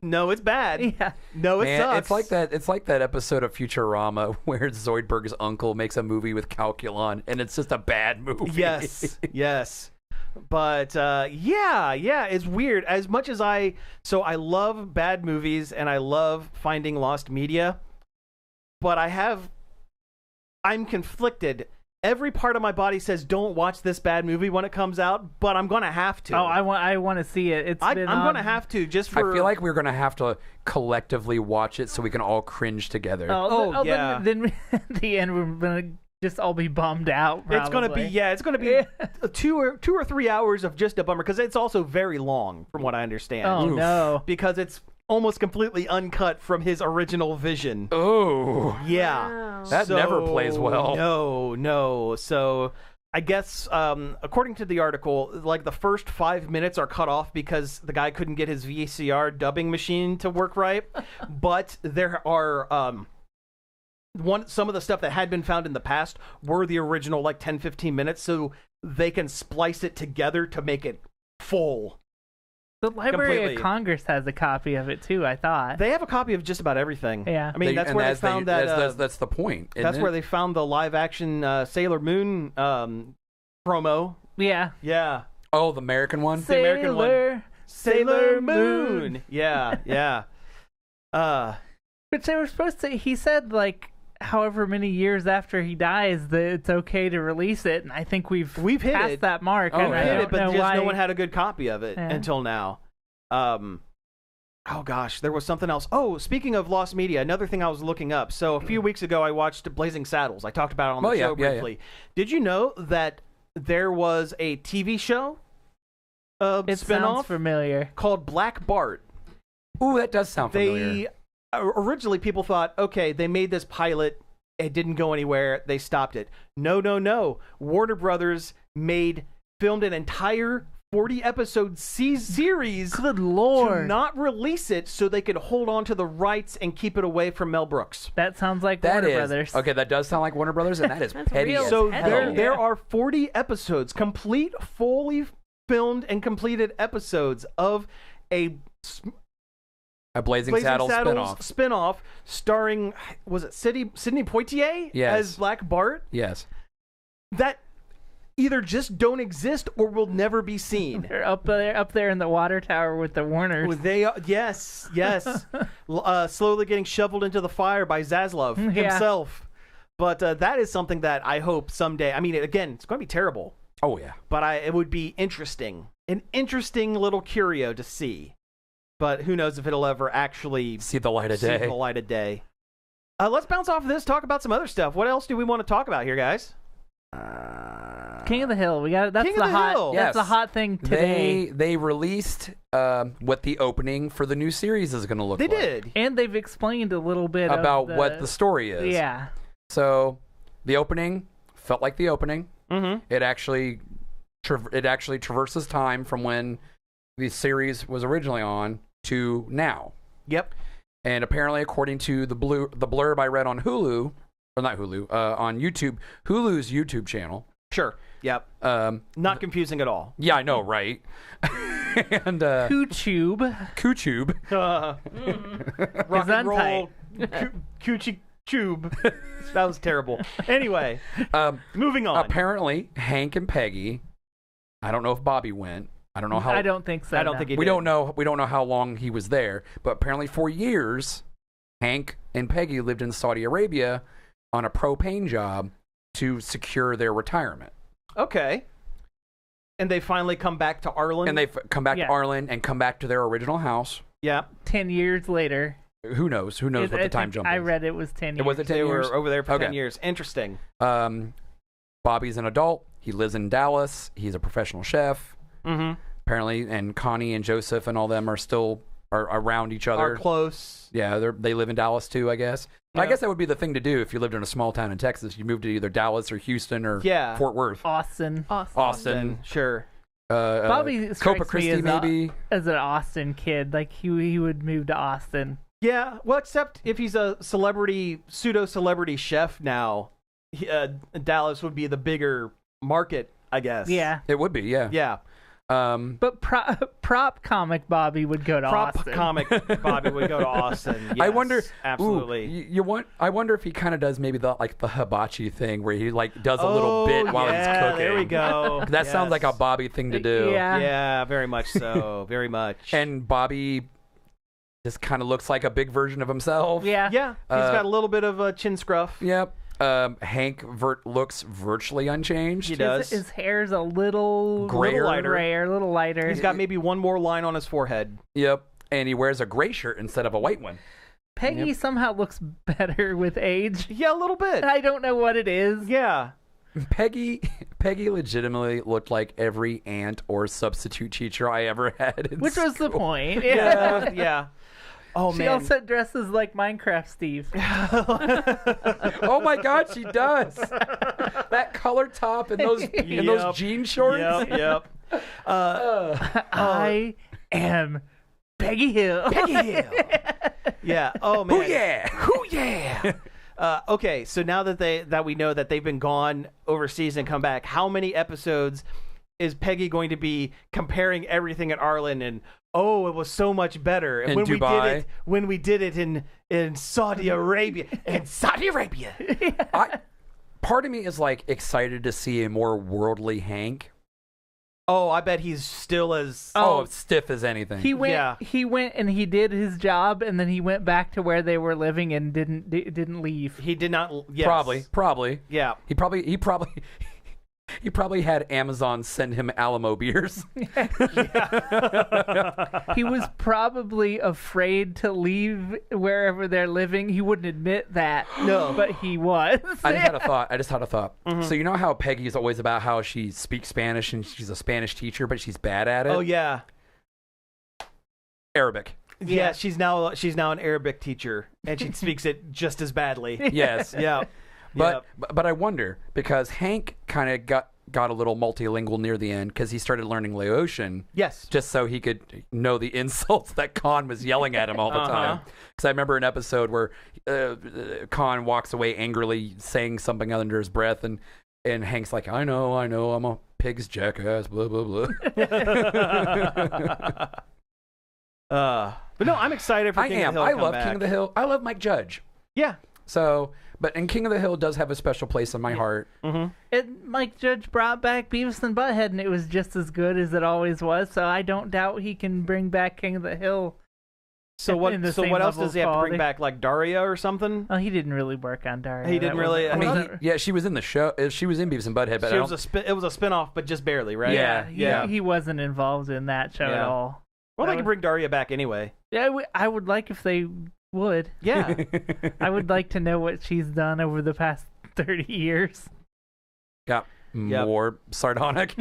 "No, it's bad. Yeah. No, it sucks." It's like that episode of Futurama where Zoidberg's uncle makes a movie with Calculon, and it's just a bad movie. Yes, yes. But yeah, it's weird. As much as I love bad movies and I love finding lost media, but I'm conflicted. Every part of my body says don't watch this bad movie when it comes out, but I'm gonna have to. Oh, I want to see it. I'm gonna have to just for. I feel like we're gonna have to collectively watch it so we can all cringe together. Yeah. Then at the end we're gonna just all be bummed out. It's gonna be it's gonna be 2 or 3 hours of just a bummer because it's also very long from what I understand. Oh no, because it's almost completely uncut from his original vision. Oh. Yeah. Wow. That never plays well. No. So I guess, according to the article, like the first 5 minutes are cut off because the guy couldn't get his VCR dubbing machine to work right. But there are some of the stuff that had been found in the past were the original like 10-15 minutes, so they can splice it together to make it full. The Library Completely. of Congress has a copy of it too, I thought. They have a copy of just about everything. Yeah. I mean, that's where they found that. That's the point. That's where they found the live-action Sailor Moon promo. Yeah. Yeah. Oh, the American one? The American one. Sailor Moon. Yeah. Which they were supposed to. He said like however many years after he dies that it's okay to release it, and I think we've hit passed it. that mark. Oh, and we I hit don't it, but know just why. no one had a good copy of it Yeah. until now. Oh gosh, there was something else. Oh, speaking of lost media, another thing I was looking up. So a few weeks ago, I watched Blazing Saddles. I talked about it on the show briefly. Did you know that there was a TV show It spinoff sounds familiar. called Black Bart? Ooh, that does sound familiar. Originally, people thought, okay, they made this pilot. It didn't go anywhere. They stopped it. No. Warner Brothers filmed an entire 40-episode series. Good Lord. To not release it so they could hold on to the rights and keep it away from Mel Brooks. That sounds like That Warner is Brothers. okay. That does sound like Warner Brothers, and that is petty. real as So hell. there are 40 episodes, complete, fully filmed and completed episodes of a Blazing Saddles spinoff starring, was it Sidney Poitier as Black Bart? Yes. That either just don't exist or will never be seen. They're up there in the water tower with the Warners. Yes. Slowly getting shoveled into the fire by Zaslav himself. But that is something that I hope someday. I mean, again, it's going to be terrible. Oh yeah. But it would be interesting, an interesting little curio to see. But who knows if it'll ever actually see the light of day. Let's bounce off of this. Talk about some other stuff. What else do we want to talk about here, guys? King of the Hill. We got that's King the of the hot. Hill. That's the hot thing today. They released what the opening for the new series is going to look like. They did, and they've explained a little bit about what the story is. Yeah. So the opening felt like the opening. Mm-hmm. It actually traverses time from when the series was originally on to now. Yep. And apparently, according to the blurb I read on Hulu, or not Hulu, on YouTube, Hulu's YouTube channel. Sure. Yep. Not confusing at all. Yeah, I know, right? And Cootube. Rock and roll. Coochie tube. That was terrible. Anyway, moving on. Apparently, Hank and Peggy. I don't know if Bobby went. I don't know how. I don't think so. I don't think he we did. don't know. We don't know how long he was there. But apparently, for years, Hank and Peggy lived in Saudi Arabia on a propane job to secure their retirement. Okay. And they finally come back to Arlen. And they come back to Arlen and come back to their original house. Yeah. 10 years later. Who knows? Who knows what the time jump is? I read it was 10 years. Was it 10 They years? were over there for 10 years. Interesting. Bobby's an adult. He lives in Dallas. He's a professional chef. Mm-hmm. Apparently, and Connie and Joseph and all them are still around each other. Are close. Yeah, they live in Dallas too, I guess. I guess that would be the thing to do if you lived in a small town in Texas. You moved to either Dallas or Houston or Fort Worth. Austin. Sure. Bobby Copa strikes me Christi, maybe. as an Austin kid. Like he would move to Austin. Yeah, well, except if he's a pseudo-celebrity chef now, Dallas would be the bigger market, I guess. Yeah. It would be, yeah. Yeah. But prop comic Bobby would go to Austin. Prop comic Bobby would go to Austin. Yes, I wonder, absolutely. I wonder if he kind of does maybe the hibachi thing where he does a little bit while he's cooking. There we go. That sounds like a Bobby thing to do. Yeah, very much so. Very much. And Bobby just kind of looks like a big version of himself. Yeah. He's got a little bit of a chin scruff. Yep. Hank looks virtually unchanged. He does. His hair's a little grayer, a little lighter. He's got maybe one more line on his forehead. Yep. And he wears a gray shirt instead of a white one. Peggy somehow looks better with age. Yeah, a little bit. I don't know what it is. Yeah. Peggy legitimately looked like every aunt or substitute teacher I ever had in Which was the school. point. Yeah. Oh, she man. also dresses like Minecraft Steve. Oh my God, she does. That color top and those those jean shorts. Yep. I am Peggy Hill. Yeah. Oh man. Hoo yeah. Okay, so now that we know that they've been gone overseas and come back, how many episodes is Peggy going to be comparing everything at Arlen and it was so much better and in when Dubai. we did it in Saudi Arabia Part of me is excited to see a more worldly Hank. Oh, I bet he's still as stiff as anything. He went and he did his job, and then he went back to where they were living and didn't leave. He did not. Yes. Probably. Yeah. He probably had Amazon send him Alamo beers. He was probably afraid to leave wherever they're living. He wouldn't admit that. No, but he was. I just had a thought. Mm-hmm. So you know how Peggy's always about how she speaks Spanish and she's a Spanish teacher, but she's bad at it? Oh, yeah. Arabic. Yeah, she's now an Arabic teacher, and she speaks it just as badly. Yes. Yeah. But I wonder, because Hank kind of got a little multilingual near the end because he started learning Laotian. Yes. Just so he could know the insults that Khan was yelling at him all the time. Because I remember an episode where Khan walks away angrily saying something under his breath, and Hank's like, I know, I'm a pig's jackass, blah, blah, blah. But no, I'm excited for King of the Hill to come back. King of the Hill. I love Mike Judge. Yeah. So, and King of the Hill does have a special place in my heart. Mm-hmm. And Mike Judge brought back Beavis and Butthead, and it was just as good as it always was. So I don't doubt he can bring back King of the Hill. So what else does he have to bring back? Like Daria or something? Oh, he didn't really work on Daria. He didn't really. I mean, she was in the show. She was in Beavis and Butthead, but it was a spinoff, but just barely, right? Yeah. He wasn't involved in that show at all. Well, they can bring Daria back anyway. Yeah, I would like if they would. Yeah. I would like to know what she's done over the past 30 years. Got more sardonic.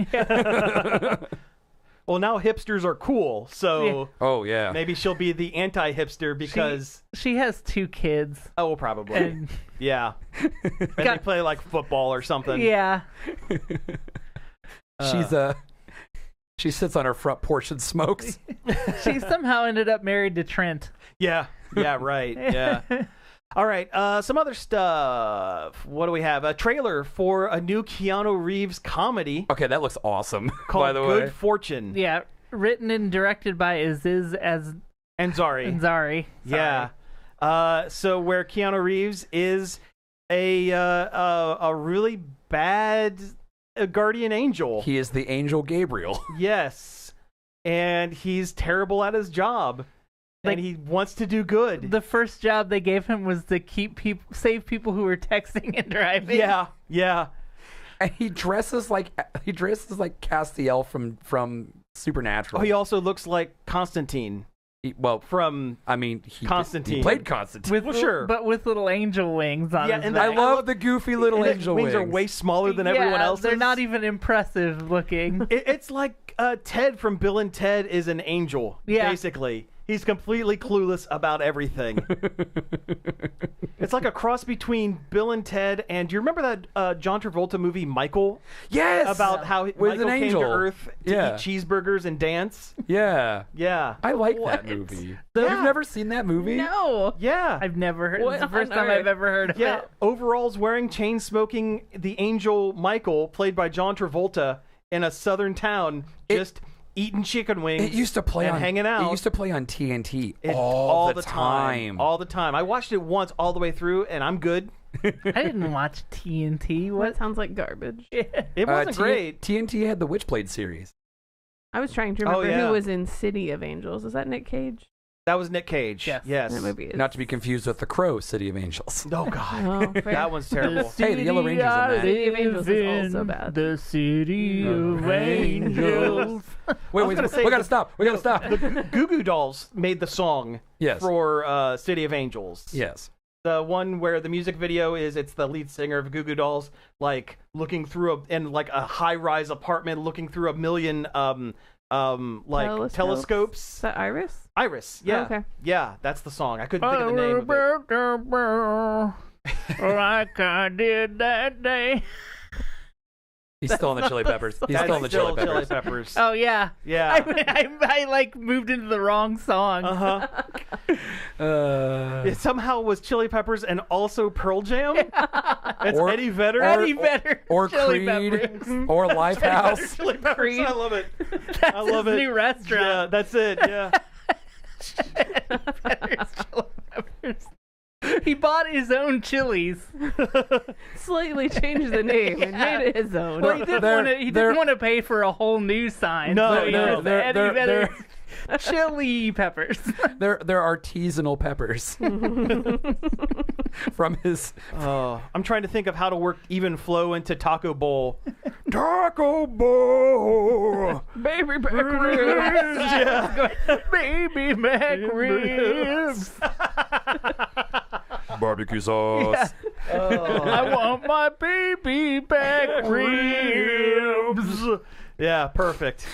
Well, now hipsters are cool, so maybe she'll be the anti-hipster because she has 2 kids. Oh, probably. And and they play like football or something. Yeah. She sits on her front porch and smokes. She somehow ended up married to Trent. Yeah, right. Yeah. All right, some other stuff. What do we have? A trailer for a new Keanu Reeves comedy. Okay, that looks awesome, called by the way. Good Fortune. Yeah, written and directed by Aziz Ansari. Yeah. So where Keanu Reeves is a really bad guardian angel. He is the angel Gabriel. Yes. And he's terrible at his job. And he wants to do good. The first job they gave him was to save people who were texting and driving. Yeah. And he dresses like Castiel from Supernatural. Oh, he also looks like Constantine. Constantine. He played Constantine. Sure. But with little angel wings on his and I love the goofy little angel wings. Wings are way smaller than everyone else's. They're not even impressive looking. It's like Ted from Bill and Ted is an angel, basically. He's completely clueless about everything. It's like a cross between Bill and Ted and do you remember that John Travolta movie Michael? Yes. About how With Michael an came angel. to Earth to eat cheeseburgers and dance? Yeah. Yeah. I like that movie. Yeah. You've never seen that movie? No. Yeah. I've never heard. What It's the first on time earth? I've ever heard of Yeah. it. Overalls, wearing chain smoking, the angel Michael, played by John Travolta, in a southern town, just eating chicken wings. It used to play and on hanging out. It used to play on TNT all the time. All the time. I watched it once all the way through, and I'm good. I didn't watch TNT. What What? sounds like garbage. It wasn't great. TNT had the Witchblade series. I was trying to remember yeah. who was in City of Angels. Is that Nick Cage? That was Nick Cage. Yes. That movie is. Not to be confused with The Crow, City of Angels. Oh God, Oh, fair. that one's terrible. Hey, the Yellow Ranger's in that. City of Angels is also bad. The City of Angels. Wait, we gotta stop. We gotta stop. The Goo Goo Dolls made the song Yes. for City of Angels. Yes. The one where the music video is it's the lead singer of Goo Goo Dolls, like looking through a high-rise apartment, looking through a million like telescopes. Is that Iris? Iris, yeah. Oh, okay. Yeah, that's the song. I couldn't think of the name of it. Like I did that day. He's still on the Chili Peppers. He's still on the Chili Peppers. Peppers. Oh yeah, Yeah. I like moved into the wrong song. It somehow was Chili Peppers and also Pearl Jam. It's Or- Eddie Vedder. Eddie Vedder, Or Chili Creed. Peppers. Or Lifehouse. Chili Peppers. Creed. I love it. That's I love his it. new restaurant. Yeah, that's it. Yeah. Vedder's Chili Peppers. He bought his own chilies. Slightly changed the name and made it his own. Well, he didn't want to pay for a whole new sign. No, so he no, just they're- Eddie they're- Vedder's Chili Peppers. They're artisanal peppers from his. Oh, I'm trying to think of how to work even flow into Taco Bowl. Taco Bowl. Baby back ribs. Yeah. Baby back ribs. Barbecue sauce. I want my baby back ribs. Yeah, perfect.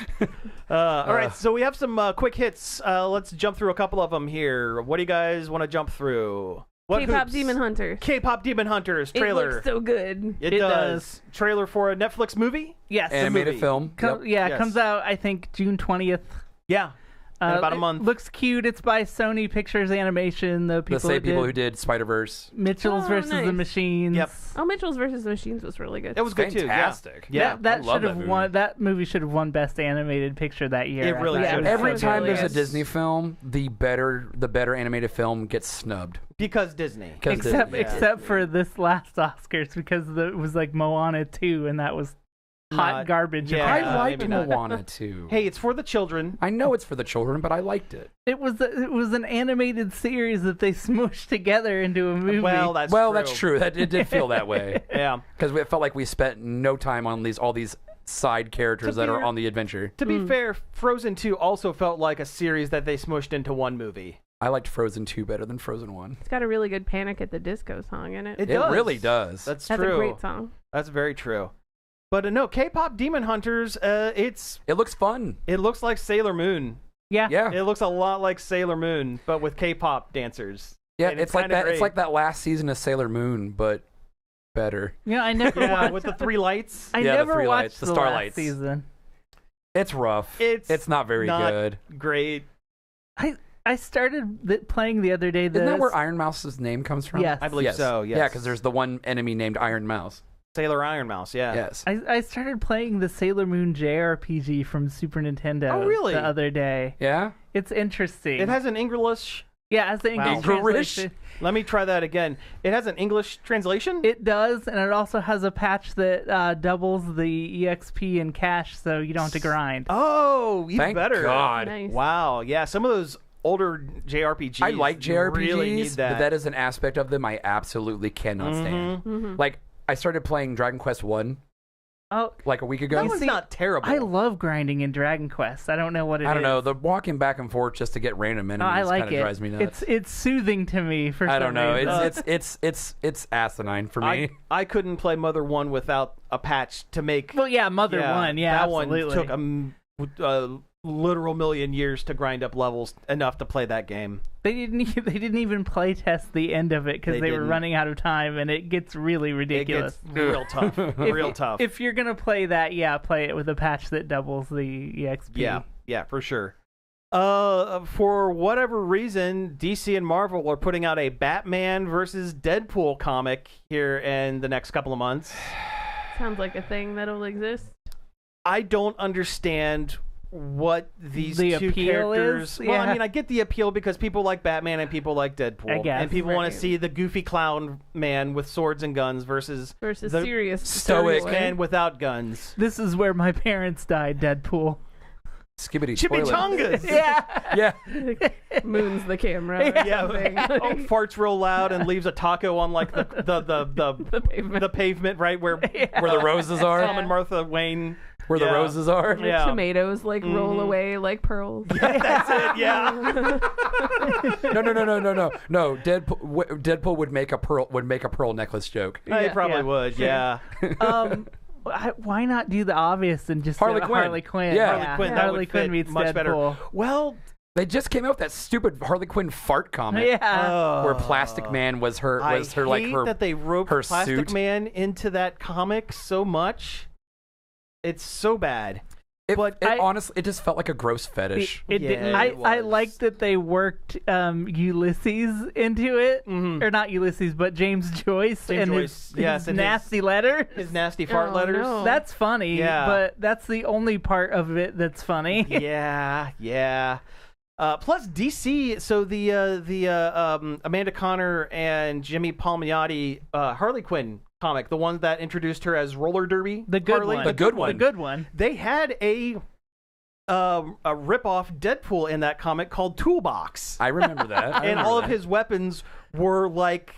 All right, so we have some quick hits. Let's jump through a couple of them here. What do you guys want to jump through? What K-pop hoops? Demon Hunters. K-pop Demon Hunters trailer. It looks so good. It does. Trailer for a Netflix movie? Yes. Animated movie. film. Yep. Yeah, it Yes. comes out, I think, June 20th. Yeah. In about a It month. looks cute. It's by Sony Pictures Animation. The same people who did Spider-Verse. Mitchell's Oh, versus the nice. Machines. Yep. Oh, Mitchell's versus the Machines was really good. It was good Fantastic. too. Yeah. That I love should have that won. That movie should have won Best Animated Picture that year. It really I thought should. was Every so time good. there's a Disney film, the better animated film gets snubbed. Because Disney. Except for this last Oscars because it was like Moana 2 and that was hot Not- garbage. yeah. I liked maybe not. Moana too. Hey, it's for the children. I know it's for the children, but I liked it. It was an animated series that they smooshed together into a movie. Well, that's true. That it did feel that way. Yeah. Because it felt like we spent no time on all these side characters that are on the adventure. To be fair, Frozen 2 also felt like a series that they smushed into one movie. I liked Frozen 2 better than Frozen 1. It's got a really good Panic at the Disco song in it. It It does. really does. That's That's true. a great song. That's very true. But no, K-pop Demon Hunters. It looks fun. It looks like Sailor Moon. Yeah. It looks a lot like Sailor Moon, but with K-pop dancers. Yeah, And it's like kinda that. great. It's like that last season of Sailor Moon, but better. Yeah, I never Yeah, watched. with the three lights. I Yeah, the never three watched lights, the the starlights. last season. It's rough. It's not very not good. Great. I started playing the other day. Isn't that where Iron Mouse's name comes from? Yes. I believe so, yes. Yeah, because there's the one enemy named Iron Mouse. Sailor Iron Mouse, yeah. Yes. I started playing the Sailor Moon JRPG from Super Nintendo. Oh, really? The other day. Yeah. It's interesting. It has an English. Yeah, it has the English translation. Let me try that again. It has an English translation? It does, and it also has a patch that doubles the EXP and cash, so you don't have to grind. Oh, even Thank better. God. Nice. Wow. Yeah, some of those older JRPGs. I like JRPGs, really need that. but that is an aspect of them I absolutely cannot stand. Mhm. Like, I started playing Dragon Quest 1 Oh, like a week ago. That one's not terrible. I love grinding in Dragon Quest. I don't know what it is. I don't know. The walking back and forth just to get random No, enemies I like kind of it. drives me nuts. It's soothing to me for I some don't know. reason. It's asinine for me. I couldn't play Mother 1 without a patch to make. Well, yeah, Mother 1, yeah, that absolutely. one took literal million years to grind up levels enough to play that game. They didn't even play test the end of it because they were running out of time, and it gets really ridiculous. It gets real tough. Real tough. If you're gonna play that, play it with a patch that doubles the EXP. Yeah, for sure. For whatever reason, DC and Marvel are putting out a Batman versus Deadpool comic here in the next couple of months. Sounds like a thing that'll exist. I don't understand what these the two appeal characters. Is? Well, I mean, I get the appeal because people like Batman and people like Deadpool, I guess, and people want to see the goofy clown man with swords and guns versus the serious stoic man without guns. This is where my parents died, Deadpool. Skibbity Chimichangas. Yeah. Moons the camera. Farts real loud and leaves a taco on like the pavement right where the roses are. Tom and Martha Wayne. Where the roses are. The tomatoes roll away like pearls. Yeah, that's it. Yeah. No. Deadpool would make a pearl necklace joke. He probably would. Yeah. Why not do the obvious and just Harley Quinn? Harley Quinn. Yeah, Harley Quinn. Harley Quinn meets much Deadpool. Better. Well, they just came out with that stupid Harley Quinn fart comic. Yeah. Where Plastic Man was her I hate that they roped her Plastic suit. Man into that comic so much. It's so bad. Honestly, it just felt like a gross fetish. It didn't. I liked that they worked Ulysses into it, or not Ulysses, but James Joyce and his nasty letter, his nasty fart letters. No. That's funny, but that's the only part of it that's funny. Yeah. Plus DC, so the Amanda Connor and Jimmy Palmiotti Harley Quinn comic, the one that introduced her as roller derby, the good Harley, one, the good one. They had a rip-off Deadpool in that comic called Toolbox. I remember that. And all of his weapons were like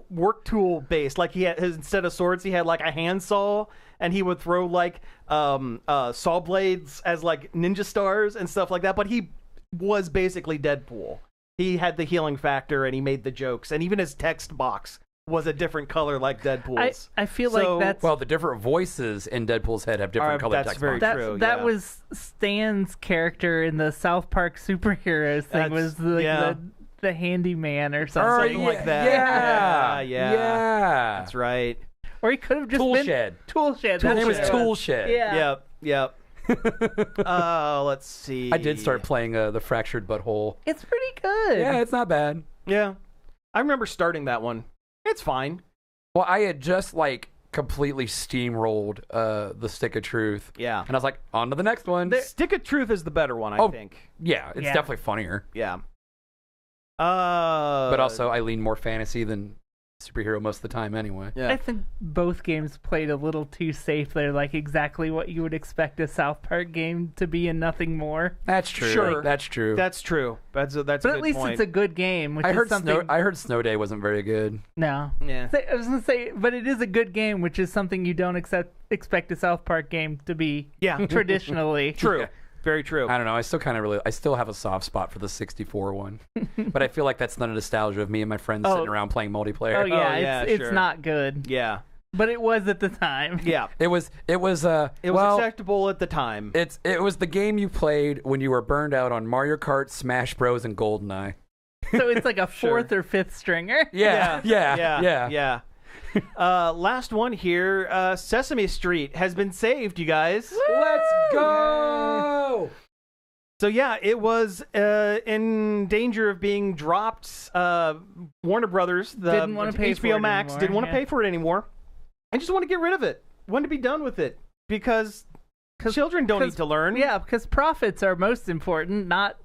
work tool based. Like he had instead of swords, he had like a handsaw, and he would throw like saw blades as like ninja stars and stuff like that. But he was basically Deadpool. He had the healing factor, and he made the jokes, and even his text box was a different color like Deadpool's. I feel like that's... Well, the different voices in Deadpool's head have different colored text very boxes. true. That was Stan's character in the South Park superheroes thing. Was the handyman or something like that. Yeah. That's right. Or he could have just been Tool Shed. His name was Tool Shed. Yeah. Yep. Let's see. I did start playing the Fractured Butthole. It's pretty good. Yeah, it's not bad. Yeah. I remember starting that one. It's fine. Well, I had just completely steamrolled the Stick of Truth. Yeah. And I was like, on to the next one. Stick of Truth is the better one, I think. Yeah, it's definitely funnier. Yeah. But also, I lean more fantasy than superhero most of the time anyway. Yeah. I think both games played a little too safe. They're like exactly what you would expect a South Park game to be and nothing more. That's true. Sure. That's true. That's true. That's a good But at least point. it's a good game. Which I is heard something... I heard Snow Day wasn't very good. No. Yeah. I was going to say, but it is a good game, which is something you don't expect a South Park game to be traditionally. True. Yeah. Very true. I don't know. I still have a soft spot for the 64 one. But I feel like that's not a nostalgia of me and my friends sitting around playing multiplayer. Oh, yeah. It's not good. Yeah. But it was at the time. Yeah. It was acceptable at the time. It was the game you played when you were burned out on Mario Kart, Smash Bros, and GoldenEye. So it's like a fourth or fifth stringer. Yeah. Last one here. Sesame Street has been saved, you guys. Let's go! So yeah, it was in danger of being dropped. Warner Brothers, didn't want to pay HBO for it Max, anymore, didn't want to pay for it anymore. I just want to get rid of it. Want to be done with it because children don't need to learn. Yeah, because profits are most important, not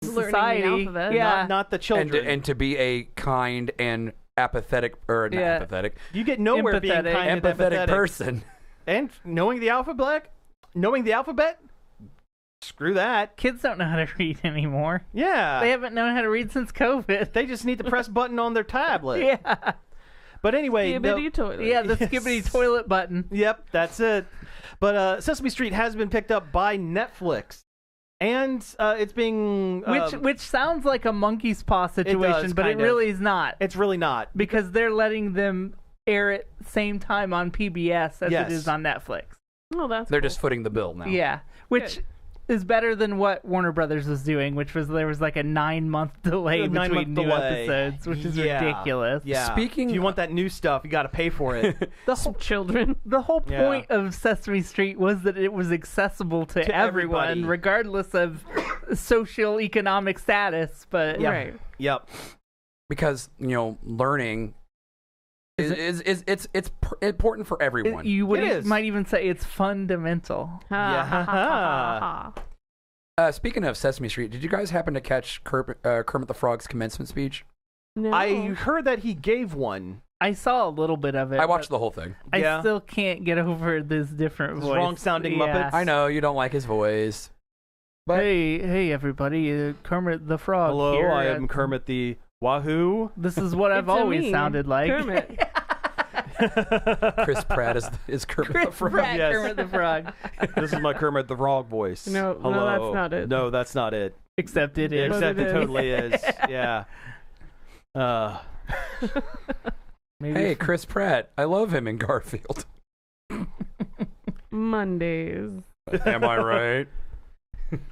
society. Learning the alphabet. Yeah, not the children. And to be a kind and apathetic, or not apathetic. You get nowhere being kind and empathetic person. And knowing the alphabet, screw that. Kids don't know how to read anymore. Yeah. They haven't known how to read since COVID. They just need to press button on their tablet. Yeah. But anyway, Skibbity toilet. Yeah, the skibbity toilet button. Yep, that's it. But Sesame Street has been picked up by Netflix. And it's being... which sounds like a monkey's paw situation, but it really is not. It's really not. Because they're letting them air it same time on PBS as it is on Netflix. Oh, that's They're just footing the bill now. Yeah. Which is better than what Warner Brothers was doing, which was there was like a 9-month delay between new episodes, which is ridiculous. Yeah. If you want that new stuff, you got to pay for it. The whole point of Sesame Street was that it was accessible to everyone, everybody. regardless of social economic status. But Yep. Because learning is it's important for everyone. You might even say it's fundamental. Speaking of Sesame Street, did you guys happen to catch Kermit the Frog's commencement speech? No. I heard that he gave one. I saw a little bit of it. I watched the whole thing. I still can't get over this different voice. Wrong-sounding Muppets. I know you don't like his voice. But hey, everybody! Kermit the Frog. Hello, here. I am Kermit the Wahoo. This is what I've always sounded like. Kermit. Chris Pratt is Kermit the Frog. Yes. Kermit the Frog. This is my Kermit the Frog voice. No, that's not it. No, that's not it. Except it is. Except it totally is. Yeah. Hey, Chris Pratt. I love him in Garfield. Mondays. Am I right?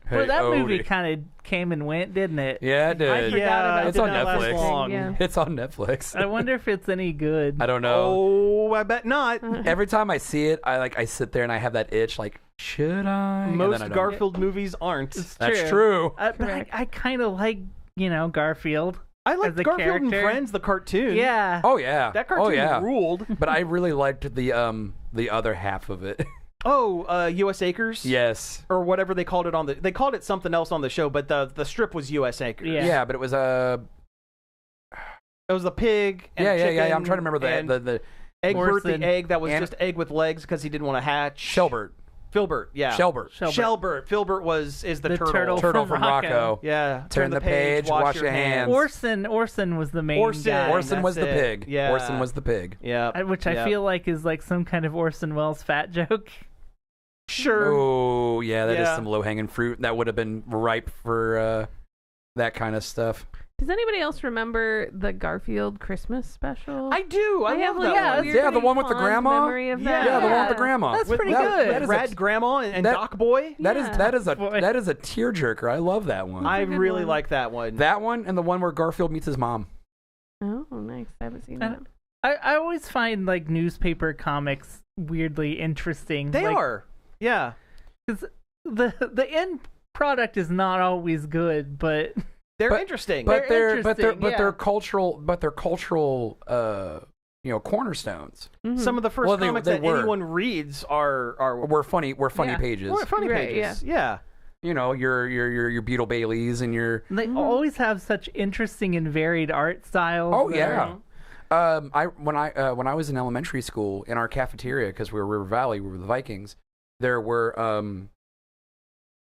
Well, that movie kind of came and went, didn't it? Yeah, it did. It's on Netflix. Yeah. It's on Netflix. I wonder if it's any good. I don't know. Oh, I bet not. Every time I see it, I sit there and I have that itch, like, should I? Most Garfield movies aren't. That's true. But I kind of like, Garfield. I like Garfield character. and Friends, the cartoon. Yeah. Oh yeah. That cartoon ruled. But I really liked the other half of it. Oh, U.S. Acres? Yes. Or whatever they called it they called it something else on the show, but the strip was U.S. Acres. Yeah, but it was It was the pig and chicken. Yeah. I'm trying to remember the Egbert the egg that was just egg with legs because he didn't want to hatch. Filbert, yeah. Shelbert. Filbert is the turtle. Turtle from Rocco. Yeah. Turn the page, wash your hands. Orson was the main guy. Orson was the pig. Yeah. Orson was the pig. Yeah. Which I feel like is like some kind of Orson Welles fat joke. Sure. Oh, yeah, that is some low-hanging fruit. That would have been ripe for that kind of stuff. Does anybody else remember the Garfield Christmas special? I do. I love that one. Yeah, the one with the grandma. Memory of that. Yeah, the one with the grandma. That's pretty good. That is Rad Grandma and Doc Boy. That is a tearjerker. I love that one. I really like that one. That one and the one where Garfield meets his mom. Oh, nice. I haven't seen that. I always find like newspaper comics weirdly interesting. They are. Yeah. Because the end product is not always good, but they're interesting. But they're cultural cornerstones. Mm-hmm. Some of the first comics that anyone reads were funny pages. We're funny pages. Yeah. Your Beetle Baileys and your. They always have such interesting and varied art styles. Oh yeah. When I was in elementary school, in our cafeteria, because we were River Valley, we were the Vikings. There were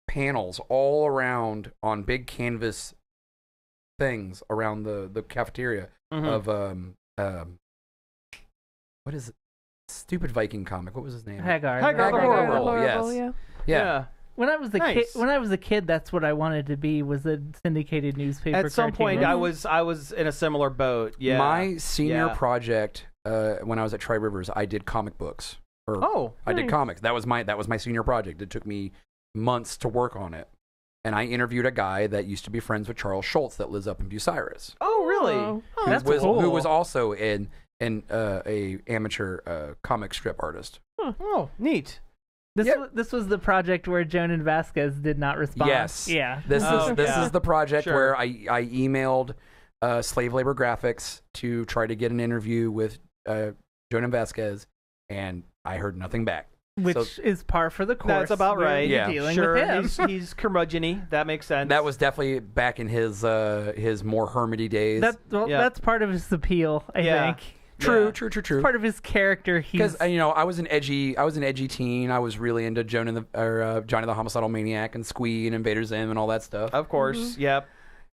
panels all around on big canvas things around the cafeteria of what is it? Stupid Viking comic? What was his name? Hagar the Horrible. Yes. Yeah. When I was a kid, that's what I wanted to be, was a syndicated newspaper. At some point, I was in a similar boat. Yeah. My senior project when I was at Tri Rivers, I did comic books. I did comics. That was my senior project. It took me months to work on it, and I interviewed a guy that used to be friends with Charles Schultz that lives up in Bucyrus. Oh, really? That's cool. Who was also a amateur comic strip artist. Oh, neat. This was the project where Jonan Vasquez did not respond. Yes. Yeah. This is the project where I emailed Slave Labor Graphics to try to get an interview with Jonan Vasquez, and I heard nothing back. Which is par for the course. That's about right. Yeah. Dealing with him. He's curmudgeon-y. That makes sense. That was definitely back in his more hermity days. That's part of his appeal, I think. True. It's part of his character. Because I was an edgy teen. I was really into Johnny the Homicidal Maniac and Squee and Invader Zim and all that stuff. Of course, Yep.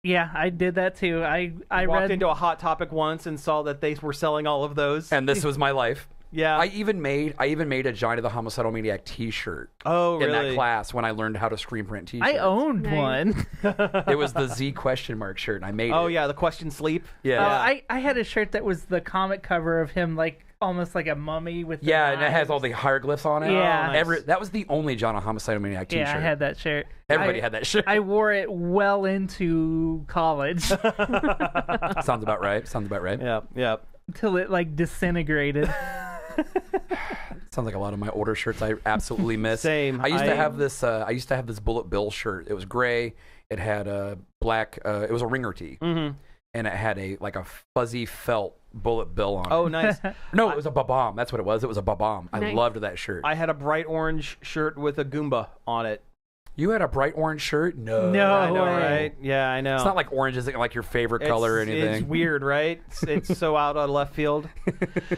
Yeah, I did that too. I walked into a Hot Topic once and saw that they were selling all of those. And this was my life. Yeah. I even made a Johnny the Homicidal Maniac T-shirt. Oh, really? In that class when I learned how to screen print T-shirts. I owned one. It was the Z ? Shirt, and I made it. Oh yeah, the question sleep. Yeah. I had a shirt that was the comic cover of him like almost like a mummy with. Yeah, and it has all the hieroglyphs on it. Yeah. Nice. That was the only John Homicidal Maniac t-shirt. Yeah, I had that shirt. Everybody had that shirt. I wore it well into college. Sounds about right. Yeah. Until it like disintegrated. Sounds like a lot of my older shirts I absolutely miss. Same. I used to have this. I used to have this Bullet Bill shirt. It was gray. It had a black. It was a ringer tee, and it had a fuzzy felt Bullet Bill on it. Oh, nice. No, it was a Ba-Bomb. That's what it was. It was a Ba-Bomb. I Nice. loved that shirt. I had a bright orange shirt with a Goomba on it. You had a bright orange shirt? No. I know, right? Yeah, I know. It's not like orange isn't like your favorite color or anything. It's weird, right? It's so out of left field.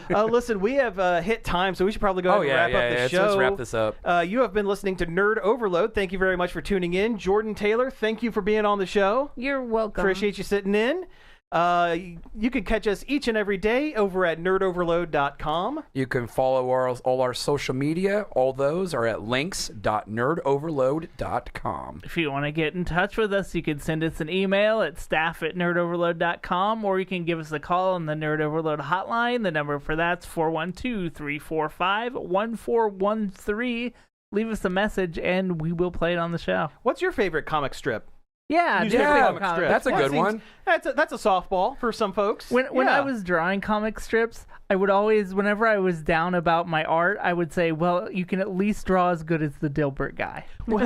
Listen, we have hit time, so we should probably go ahead and wrap up the show. Let's wrap this up. You have been listening to Nerd Overload. Thank you very much for tuning in. Jordan Taylor, thank you for being on the show. You're welcome. Appreciate you sitting in. You can catch us each and every day over at nerdoverload.com. You can follow all our social media. All those are at links.nerdoverload.com. If you want to get in touch with us, you can send us an email at staff@nerdoverload.com, or you can give us a call on the Nerd Overload hotline. The number for that's 412-345-1413. Leave us a message, and we will play it on the show. What's your favorite comic strip? Yeah, that's a good one. That's a softball for some folks. When I was drawing comic strips, I would always, whenever I was down about my art, I would say, well, you can at least draw as good as the Dilbert guy. When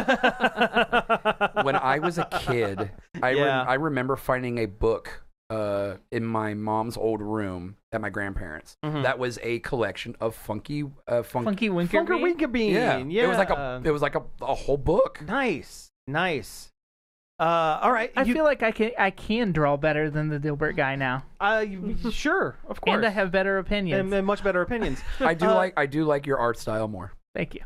I was a kid, I remember finding a book in my mom's old room at my grandparents. That was a collection of Funky Winkerbean. Yeah. Yeah. It was like a whole book. Nice. All right. I feel like I can draw better than the Dilbert guy now. Sure, of course. And I have better opinions. And much better opinions. I do like your art style more. Thank you.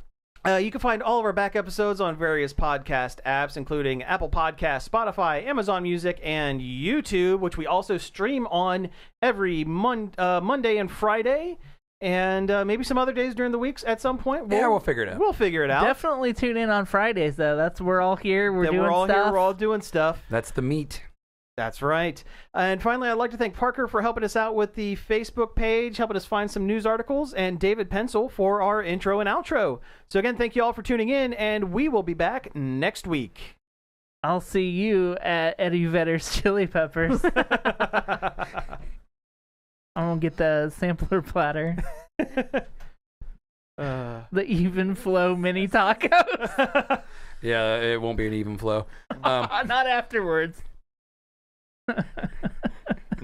You can find all of our back episodes on various podcast apps, including Apple Podcasts, Spotify, Amazon Music, and YouTube, which we also stream on every Monday and Friday. And maybe some other days during the weeks at some point. We'll figure it out. We'll figure it out. Definitely tune in on Fridays, though. We're all here. We're all doing stuff. That's the meat. That's right. And finally, I'd like to thank Parker for helping us out with the Facebook page, helping us find some news articles, and David Pencil for our intro and outro. So again, thank you all for tuning in, and we will be back next week. I'll see you at Eddie Vedder's Chili Peppers. I'm going to get the sampler platter. The even flow mini tacos. Yeah, it won't be an even flow. Not afterwards.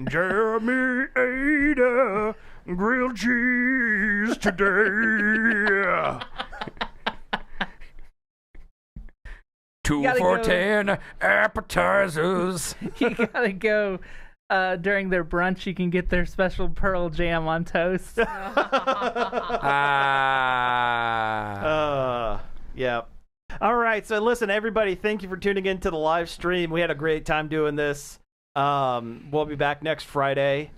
Jeremy ate a grilled cheese today. 2 for $10 appetizers. You gotta go. During their brunch, you can get their special Pearl Jam on toast. Yeah. All right. So listen, everybody, thank you for tuning in to the live stream. We had a great time doing this. We'll be back next Friday.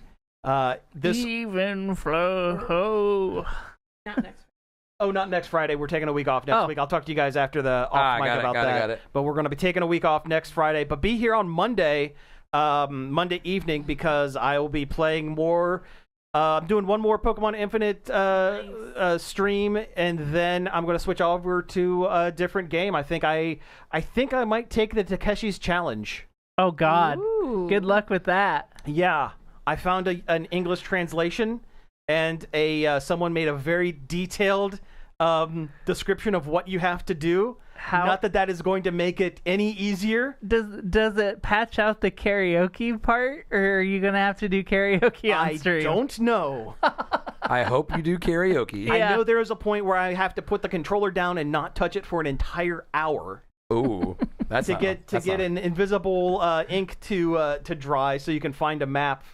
Even flow. Not next. Oh, not next Friday. We're taking a week off next week. I'll talk to you guys after the off mic about that. Got it. But we're going to be taking a week off next Friday. But be here on Monday evening, because I will be playing more. I'm doing one more Pokemon Infinite stream, and then I'm going to switch over to a different game. I think I might take the Takeshi's Challenge. Oh God! Ooh. Good luck with that. Yeah, I found an English translation, and someone made a very detailed description of what you have to do. Not that is going to make it any easier. Does it patch out the karaoke part, or are you gonna have to do karaoke on stream? I don't know. I hope you do karaoke. Yeah. I know there is a point where I have to put the controller down and not touch it for an entire hour. Ooh, that's to get an invisible ink to dry, so you can find a map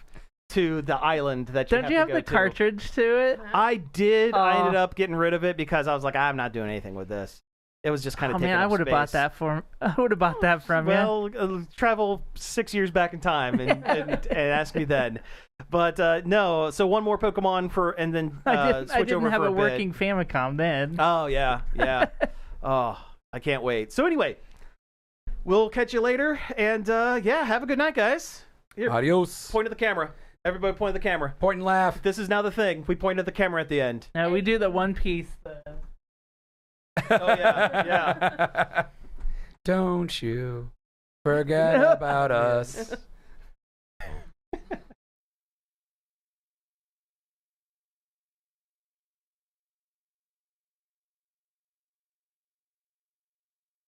to the island that you Don't you have the cartridge to it? I did. I ended up getting rid of it because I was like, I'm not doing anything with this. It was just kind of. Oh man, I would have bought that from. I would have bought that from you. Well, travel 6 years back in time and ask me then. But no, so one more Pokemon and then switch over for a bit. I didn't have a working Famicom then. Oh yeah. Oh, I can't wait. So anyway, we'll catch you later, and have a good night, guys. Here, adios. Point at the camera. Everybody point at the camera. Point and laugh. This is now the thing. We point at the camera at the end. No, we do the One Piece. Oh, yeah. Don't you forget about us.